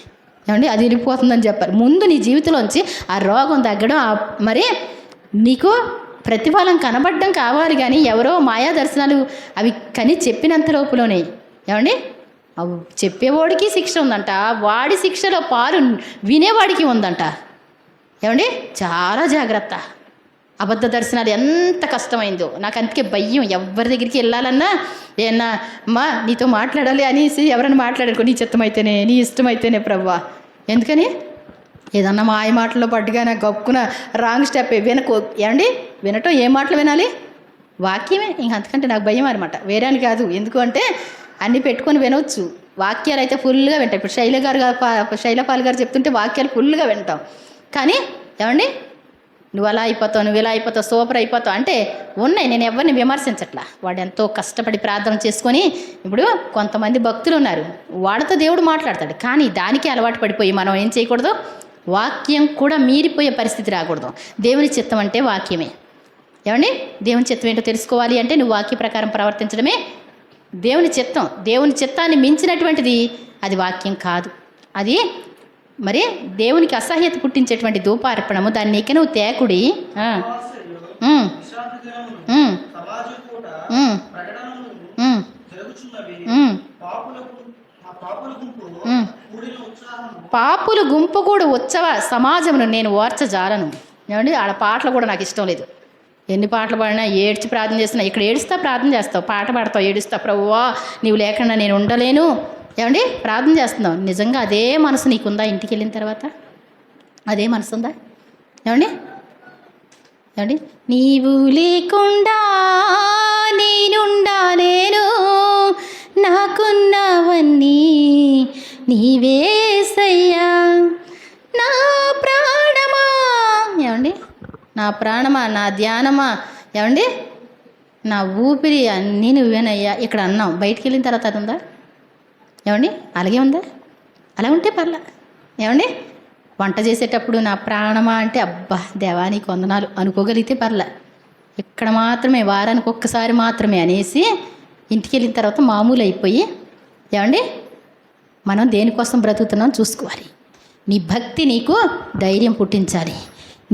ఏమండి అది వెళ్ళిపోతుందని చెప్పాలి. ముందు నీ జీవితంలోంచి ఆ రోగం తగ్గడం, మరి నీకు ప్రతిఫలం కనబడడం కావాలి. కానీ ఎవరో మాయా దర్శనాలు అవి కని చెప్పినంత లోపులోనే ఏమండి చెప్పేవాడికి శిక్ష ఉందంట, వాడి శిక్షలో పాలు వినేవాడికి ఉందంట. ఏమండి చాలా జాగ్రత్త. అబద్ధ దర్శనాలు ఎంత కష్టమైందో నాకు, అందుకే భయం. ఎవరి దగ్గరికి వెళ్ళాలన్నా ఏమన్నా అమ్మా నీతో మాట్లాడాలి అనేసి ఎవరైనా మాట్లాడారు, నీ చిత్తమైతేనే నీ ఇష్టమైతేనే ప్రభువా. ఎందుకని ఏదన్నా మాయ మాటల్లో పట్టుగా గక్కున రాంగ్ స్టెప్ ఏమండి వినటం ఏ మాటలు వినాలి? వాక్యమే. ఇంక అంతకంటే నాకు భయం అనమాట, వేరే అని కాదు. ఎందుకు అంటే అన్నీ పెట్టుకొని వినవచ్చు, వాక్యాలు అయితే ఫుల్గా వింటాం. ఇప్పుడు శైలపాల్ గారు చెప్తుంటే వాక్యాలు ఫుల్గా వింటాం. కానీ ఏమండి, నువ్వు అలా అయిపోతావు, నువ్వు ఇలా అయిపోతావు, సూపర్ అయిపోతావు అంటే ఉన్నాయి. నేను ఎవరిని విమర్శించట్లా. వాడు ఎంతో కష్టపడి ప్రార్థన చేసుకొని, ఇప్పుడు కొంతమంది భక్తులు ఉన్నారు, వాళ్ళతో దేవుడు మాట్లాడతాడు. కానీ దానికి అలవాటు పడిపోయి మనం ఏం చేయకూడదు, వాక్యం కూడా మీరిపోయే పరిస్థితి రాకూడదు. దేవుని చిత్తం అంటే వాక్యమే. ఏమండి, దేవుని చిత్తం ఏంటో తెలుసుకోవాలి అంటే నువ్వు వాక్య ప్రకారం ప్రవర్తించడమే దేవుని చిత్తం. దేవుని చిత్తాన్ని మించినటువంటిది అది వాక్యం కాదు. అది మరి దేవునికి అసహ్యత పుట్టించేటువంటి ధూపార్పణము. దాన్ని ఇక నువ్వు తేకుడి. పాపులు గుంపు కూడా ఉత్సవ సమాజమును నేను ఓర్చజాలను. ఏమండి, ఆడ పాటలు కూడా నాకు ఇష్టం లేదు. ఎన్ని పాటలు పాడినా ఏడ్చి ప్రార్థన చేస్తున్నా. ఇక్కడ ఏడుస్తా ప్రార్థన చేస్తావు, పాట పాడతావు, ఏడుస్తావు, ప్రభువా నీవు లేకుండా నేను ఉండలేను. ఏమండి, ప్రార్థన చేస్తున్నావు. నిజంగా అదే మనసు నీకుందా? ఇంటికి వెళ్ళిన తర్వాత అదే మనసు ఉందా? ఏమండి, ఏమండి, నీవు లేకుండా నేనుండలేను, నాకున్నవన్నీ నీవేసయ్యా నా ప్రాణమా. ఏమండి, నా ప్రాణమా, నా ధ్యానమా, ఏమండి, నా ఊపిరి అన్నీ నువ్వేనయ్యా. ఇక్కడ అన్నాం, బయటికి వెళ్ళిన తర్వాత అది ఉందా? ఏమండి, అలాగే ఉందా? అలా ఉంటే పర్లా. ఏమండి, వంట చేసేటప్పుడు నా ప్రాణమా అంటే అబ్బా దేవానికి వందనాలు అనుకోగలిగితే పర్లా. ఇక్కడ మాత్రమే వారానికి ఒక్కసారి మాత్రమే అనేసి ఇంటికి వెళ్ళిన తర్వాత మామూలు అయిపోయి, ఏమండి, మనం దేనికోసం బ్రతుకుతున్నాం చూసుకోవాలి. నీ భక్తి నీకు ధైర్యం పుట్టించాలి.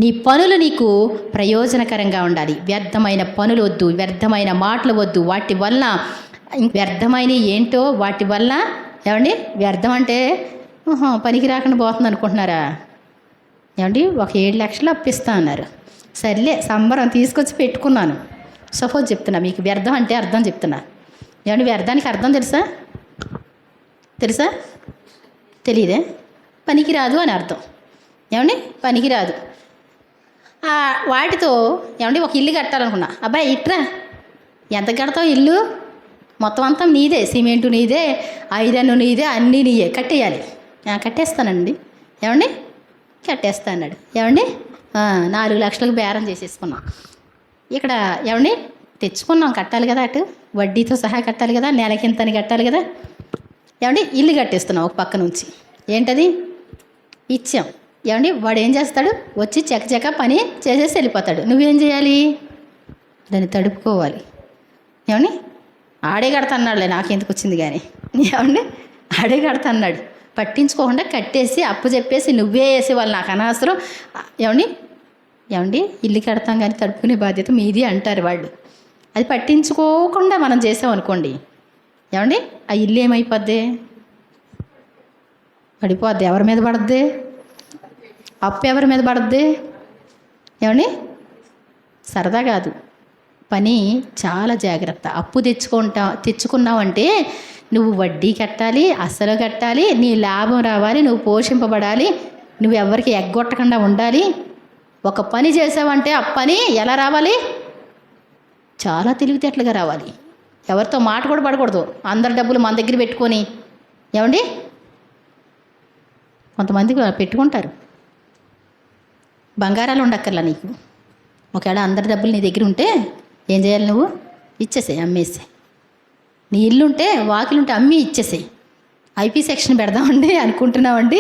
నీ పనులు నీకు ప్రయోజనకరంగా ఉండాలి. వ్యర్థమైన పనులు వద్దు, వ్యర్థమైన మాటలు వద్దు. వాటి వల్ల వ్యర్థమైన ఏంటో వాటి వల్ల, ఏమండి, వ్యర్థం అంటే పనికి రాకుండా పోతుంది అనుకుంటున్నారా? ఏమండి, ఒక 7 లక్షలు అప్పిస్తా అన్నారు. సర్లే సంబరం తీసుకొచ్చి పెట్టుకున్నాను. సపోజ్ చెప్తున్నా మీకు, వ్యర్థం అంటే అర్థం చెప్తున్నా. ఏమండి, వ్యర్థానికి అర్థం తెలుసా? తెలియదే? పనికిరాదు అని అర్థం. ఏమండి, పనికిరాదు. వాటితో ఏమండి ఒక ఇల్లు కట్టాలనుకున్నా. అబ్బాయి ఇట్రా, ఎంత కడతావు ఇల్లు? మొత్తం అంతా నీదే, సిమెంటు నీదే, ఐరన్ నీదే, అన్నీ నీయే, కట్టేయాలి. కట్టేస్తానండి. ఏమండి, కట్టేస్తా అన్నాడు. ఏమండి, 4 లక్షలకు బేరం చేసేసుకున్నాం. ఇక్కడ ఏమండి తెచ్చుకున్నాం, కట్టాలి కదా, అటు వడ్డీతో సహా కట్టాలి కదా, నెలకింతని కట్టాలి కదా. ఏమండి, ఇల్లు కట్టేస్తున్నాం ఒక పక్క నుంచి. ఏంటది? ఇచ్చాం. ఏమండి, వాడు ఏం చేస్తాడు? వచ్చి చకచక పని చేసేసి వెళ్ళిపోతాడు. నువ్వేం చేయాలి? దాన్ని తడుపుకోవాలి. ఏమండి, ఆడే కడతన్నాడులే, నాకెందుకు వచ్చింది కానీ. ఏమండి, ఆడే కడతన్నాడు, పట్టించుకోకుండా కట్టేసి అప్పు చెప్పేసి నువ్వే వేసేవాళ్ళు, నాకు అనవసరం. ఏమండి, ఇల్లు కడతాం కానీ తడుపుకునే బాధ్యత మీది అంటారు వాళ్ళు. అది పట్టించుకోకుండా మనం చేసామనుకోండి, ఏమండి, ఆ ఇల్లు ఏమైపోద్ది? పడిపోద్ది. ఎవరి మీద పడద్ది? అప్పు ఎవరి మీద పడద్ది? ఏమండి, సరదా కాదు, పని చాలా జాగ్రత్త. అప్పు తెచ్చుకున్నావంటే నువ్వు వడ్డీ కట్టాలి, అసలు కట్టాలి, నీ లాభం రావాలి, నువ్వు పోషింపబడాలి, నువ్వు ఎవరికి ఎగ్గొట్టకుండా ఉండాలి. ఒక పని చేసావంటే ఆ పని ఎలా రావాలి? చాలా తెలివితేటలుగా రావాలి. ఎవరితో మాట కూడా పడకూడదు. అందరి డబ్బులు మన దగ్గర పెట్టుకొని, ఏమండి, కొంతమంది పెట్టుకుంటారు. బంగారాలు ఉండక్కర్లా నీకు. ఒకవేళ అందరి డబ్బులు నీ దగ్గర ఉంటే ఏం చేయాలి? నువ్వు ఇచ్చేసేయి, అమ్మేసేయి. నీ ఇల్లుంటే వాకిలుంటే అమ్మి ఇచ్చేసేయి. ఐపీ సెక్షన్ పెడదామండి అనుకుంటున్నామండి.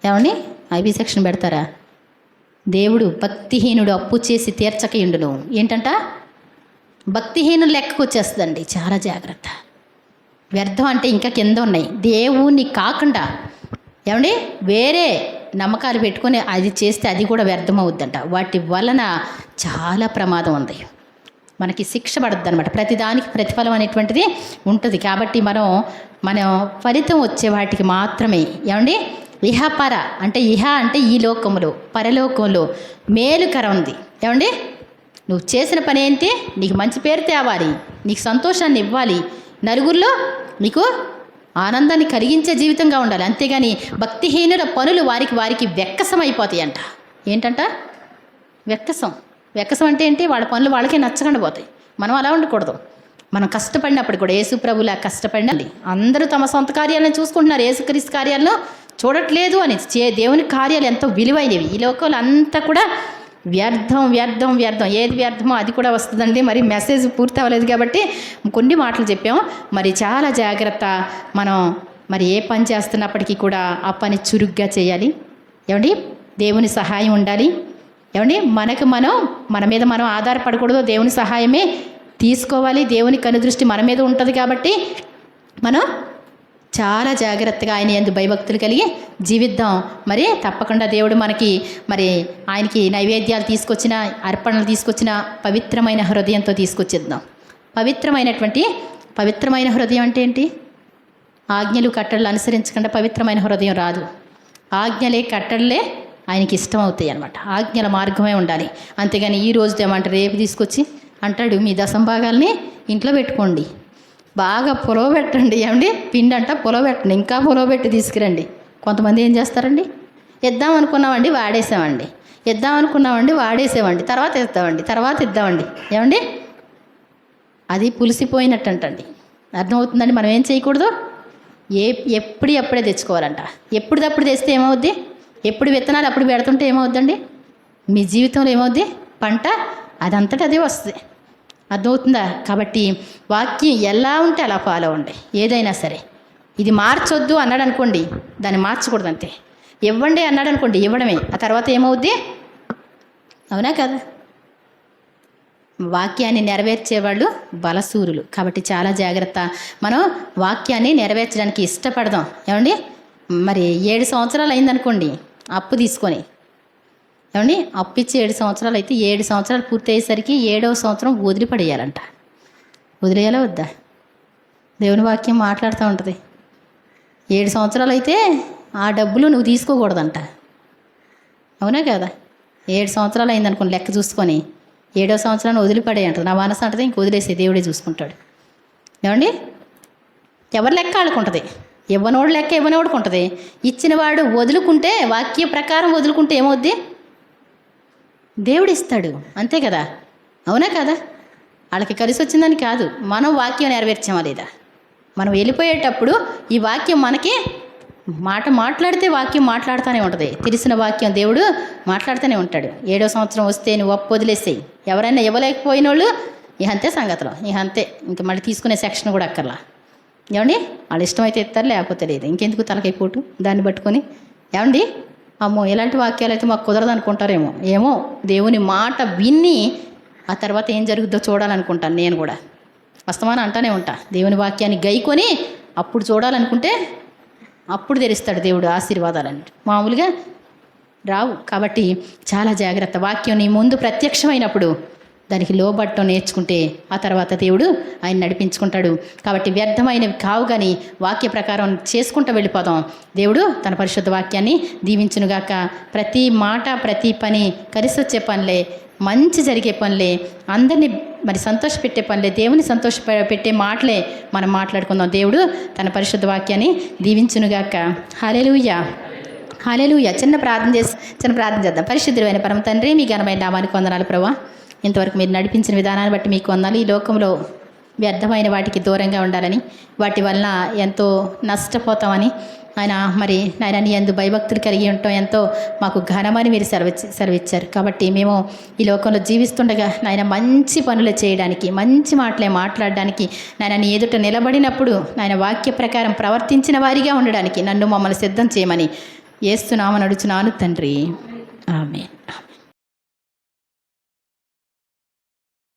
ఏమండి, ఐపీ సెక్షన్ పెడతారా? దేవుడు భక్తిహీనుడు అప్పు చేసి తీర్చకయుండును. ఏంటంట? భక్తిహీనులు లెక్కకు వచ్చేస్తుందండి. చాలా జాగ్రత్త. వ్యర్థం అంటే ఇంకా కింద ఉన్నాయి. దేవుణ్ణి కాకుండా ఏమండి వేరే నమ్మకాలు పెట్టుకొని అది చేస్తే అది కూడా వ్యర్థం అవుద్దంట. వాటి వలన చాలా ప్రమాదం ఉంది. మనకి శిక్ష పడుద్ది అనమాట. ప్రతిదానికి ప్రతిఫలం అనేటువంటిది ఉంటుంది. కాబట్టి మనం ఫలితం వచ్చే వాటికి మాత్రమే, ఏమండి, ఇహపర అంటే ఇహ అంటే ఈ లోకంలో, పరలోకంలో మేలుకరం ఉంది. ఏమండి, నువ్వు చేసిన పని ఏంటి? నీకు మంచి పేరు తేవాలి, నీకు సంతోషాన్ని ఇవ్వాలి, నలుగురిలో నీకు ఆనందాన్ని కలిగించే జీవితంగా ఉండాలి. అంతేగాని భక్తిహీనుల పనులు వారికి వెక్కసం అయిపోతాయంట. ఏంటంట? వెక్కసం అంటే ఏంటి? వాళ్ళ పనులు వాళ్ళకే నచ్చకుండా పోతాయి. మనం అలా ఉండకూడదు. మనం కష్టపడినప్పుడు కూడా యేసు ప్రభులా కష్టపడినండి. అందరూ తమ సొంత కార్యాలను చూసుకుంటున్నారు, యేసుక్రీస్తు కార్యాలను చూడట్లేదు అని. దేవుని కార్యాలు ఎంతో విలువైనవి. ఈ లోకంలో అంతా కూడా వ్యర్థం వ్యర్థం వ్యర్థం. ఏది వ్యర్థమో అది కూడా వస్తుందండి. మరి మెసేజ్ పూర్తి అవ్వలేదు కాబట్టి కొన్ని మాటలు చెప్పాము. మరి చాలా జాగ్రత్త. మనం మరి ఏ పని చేస్తున్నప్పటికీ కూడా ఆ పని చురుగ్గా చేయాలి. ఏమండి, దేవుని సహాయం ఉండాలి. ఏమండి, మన మీద మనం ఆధారపడకూడదు, దేవుని సహాయమే తీసుకోవాలి. దేవుని కనుదృష్టి మన మీద ఉంటుంది కాబట్టి మనం చాలా జాగ్రత్తగా ఆయన యందు భయభక్తులు కలిగి జీవిద్దాం. మరి తప్పకుండా దేవుడు మనకి మరి ఆయనకి నైవేద్యాలు తీసుకొచ్చిన, అర్పణలు తీసుకొచ్చిన పవిత్రమైన హృదయంతో తీసుకొచ్చేద్దాం. పవిత్రమైన హృదయం అంటే ఏంటి? ఆజ్ఞలు కట్టడలు అనుసరించకుండా పవిత్రమైన హృదయం రాదు. ఆజ్ఞలే కట్టడలే ఆయనకి ఇష్టం అవుతాయి అన్నమాట. ఆజ్ఞల మార్గమే ఉండాలి. అంతేగాని ఈ రోజు ఏమంటారు, రేపు తీసుకొచ్చి అంటాడు మీ దశంభాగాల్ని ఇంట్లో పెట్టుకోండి, బాగా పొలవ పెట్టండి. ఏమండి, పిండి అంట పొలవ పెట్టండి, ఇంకా పొలవ పెట్టి తీసుకురండి. కొంతమంది ఏం చేస్తారండి, ఇద్దాం అనుకున్నామండి వాడేసామండి, తర్వాత ఇద్దామండి. ఏమండి, అది పులిసిపోయినట్టు అంటండి. అర్థమవుతుందండి. మనం ఏం చేయకూడదు, ఎప్పుడే తెచ్చుకోవాలంట. ఎప్పుడప్పుడు తెస్తే ఏమవుద్ది, ఎప్పుడు విత్తనాలు అప్పుడు పెడుతుంటే ఏమవుద్దండి, మీ జీవితంలో ఏమవుద్ది, పంట అదంతటా అదే వస్తుంది. అర్థమవుతుందా? కాబట్టి వాక్యం ఎలా ఉంటే అలా ఫాలో అవ్వండి. ఏదైనా సరే ఇది మార్చొద్దు అన్నాడు అనుకోండి, దాన్ని మార్చకూడదు అంతే. ఇవ్వండి అన్నాడు అనుకోండి, ఇవ్వడమే. ఆ తర్వాత ఏమవుద్ది? అవునా కదా? వాక్యాన్ని నెరవేర్చేవాళ్ళు బలసూరులు. కాబట్టి చాలా జాగ్రత్త. మనం వాక్యాన్ని నెరవేర్చడానికి ఇష్టపడదాం. ఏమండి, మరి 7 సంవత్సరాలు అయిందనుకోండి అప్పు తీసుకొని, ఏమండి, అప్పు ఇచ్చి 7 సంవత్సరాలు అయితే 7 సంవత్సరాలు పూర్తి అయ్యేసరికి 7వ సంవత్సరం వదిలిపడేయాలంట. వదిలేయాలా వద్దా? దేవుని వాక్యం మాట్లాడుతూ ఉంటుంది. 7 సంవత్సరాలు అయితే ఆ డబ్బులు నువ్వు తీసుకోకూడదంట. అవునా కదా? 7 సంవత్సరాలు అయిందనుకోండి, లెక్క చూసుకొని 7వ సంవత్సరాన్ని వదిలిపడే అంటుంది. నా మనసు అంటది ఇంక వదిలేసే, దేవుడే చూసుకుంటాడు. ఏమండి, ఎవరి లెక్క ఆడుకుంటుంది. ఇవ్వనోడు లెక్క ఇవ్వనోడుకు ఉంటుంది. ఇచ్చినవాడు వదులుకుంటే, వాక్య ప్రకారం వదులుకుంటే ఏమవుద్ది? దేవుడు ఇస్తాడు. అంతే కదా? అవునా కదా? వాళ్ళకి కలిసి వచ్చిందని కాదు, మనం వాక్యం నెరవేర్చామా లేదా. మనం వెళ్ళిపోయేటప్పుడు ఈ వాక్యం మనకి మాట్లాడితే వాక్యం మాట్లాడుతూనే ఉంటుంది. తెలిసిన వాక్యం దేవుడు మాట్లాడుతూనే ఉంటాడు. 7వ సంవత్సరం వస్తే నువ్వు అప్పు వదిలేసేయి. ఎవరైనా ఇవ్వలేకపోయిన వాళ్ళు ఇక అంతే సంగతిలో, ఇక అంతే. ఇంక మళ్ళీ తీసుకునే సెక్షన్ కూడా అక్కర్లా. ఏమండి, వాళ్ళు ఇష్టమైతే ఇస్తారు, లేకపోతే లేదు. ఇంకెందుకు తలకై పోటు దాన్ని పట్టుకొని. ఏమండి, అమ్మో ఇలాంటి వాక్యాలు అయితే మాకు కుదరదు అనుకుంటారేమో. ఏమో, దేవుని మాట విని ఆ తర్వాత ఏం జరుగుతుందో చూడాలనుకుంటాను నేను కూడా. వాస్తవాన్ని అంటానే ఉంటా. దేవుని వాక్యాన్ని గైకొని అప్పుడు చూడాలనుకుంటే అప్పుడు తెరుస్తాడు దేవుడు ఆశీర్వాదాలని. మామూలుగా రావు. కాబట్టి చాలా జాగ్రత్త. వాక్యం నీ ముందు ప్రత్యక్షమైనప్పుడు దానికి లోబట్టం నేర్చుకుంటే ఆ తర్వాత దేవుడు ఆయన నడిపించుకుంటాడు. కాబట్టి వ్యర్థమైనవి కావు, కానీ వాక్య ప్రకారం చేసుకుంటూ వెళ్ళిపోదాం. దేవుడు తన పరిశుద్ధ వాక్యాన్ని దీవించునుగాక. ప్రతి మాట, ప్రతి పని కలిసి వచ్చే పనులే, మంచి జరిగే పనులే, అందరినీ మరి సంతోషపెట్టే పనులే, దేవుని సంతోషపెట్టే మాటలే మనం మాట్లాడుకుందాం. దేవుడు తన పరిశుద్ధ వాక్యాన్ని దీవించునుగాక. హల్లెలూయా, హల్లెలూయా. చిన్న ప్రార్థన చేద్దాం. పరిశుద్ధుడైన పరమ తండ్రి, మీ ఘనమైన నామానికి వందనాలు ప్రభువా. ఇంతవరకు మీరు నడిపించిన విధానాన్ని బట్టి మీకు వందనాలు. ఈ లోకంలో వ్యర్థమైన వాటికి దూరంగా ఉండాలని, వాటి వలన ఎంతో నష్టపోతామని నాయన నీ యందు భయభక్తులు కలిగి ఉండటం ఎంతో మాకు ఘనమని మీరు సెలవిచ్చారు. కాబట్టి మేము ఈ లోకంలో జీవిస్తుండగా నాయన మంచి పనులు చేయడానికి, మంచి మాటలే మాట్లాడడానికి, నాయన నీ ఎదుట నిలబడినప్పుడు నాయన వాక్య ప్రకారం ప్రవర్తించిన వారిగా ఉండడానికి మమ్మల్ని సిద్ధం చేయమని యేసు నామమున అడుగుచున్నాను తండ్రి. ఆమేన్.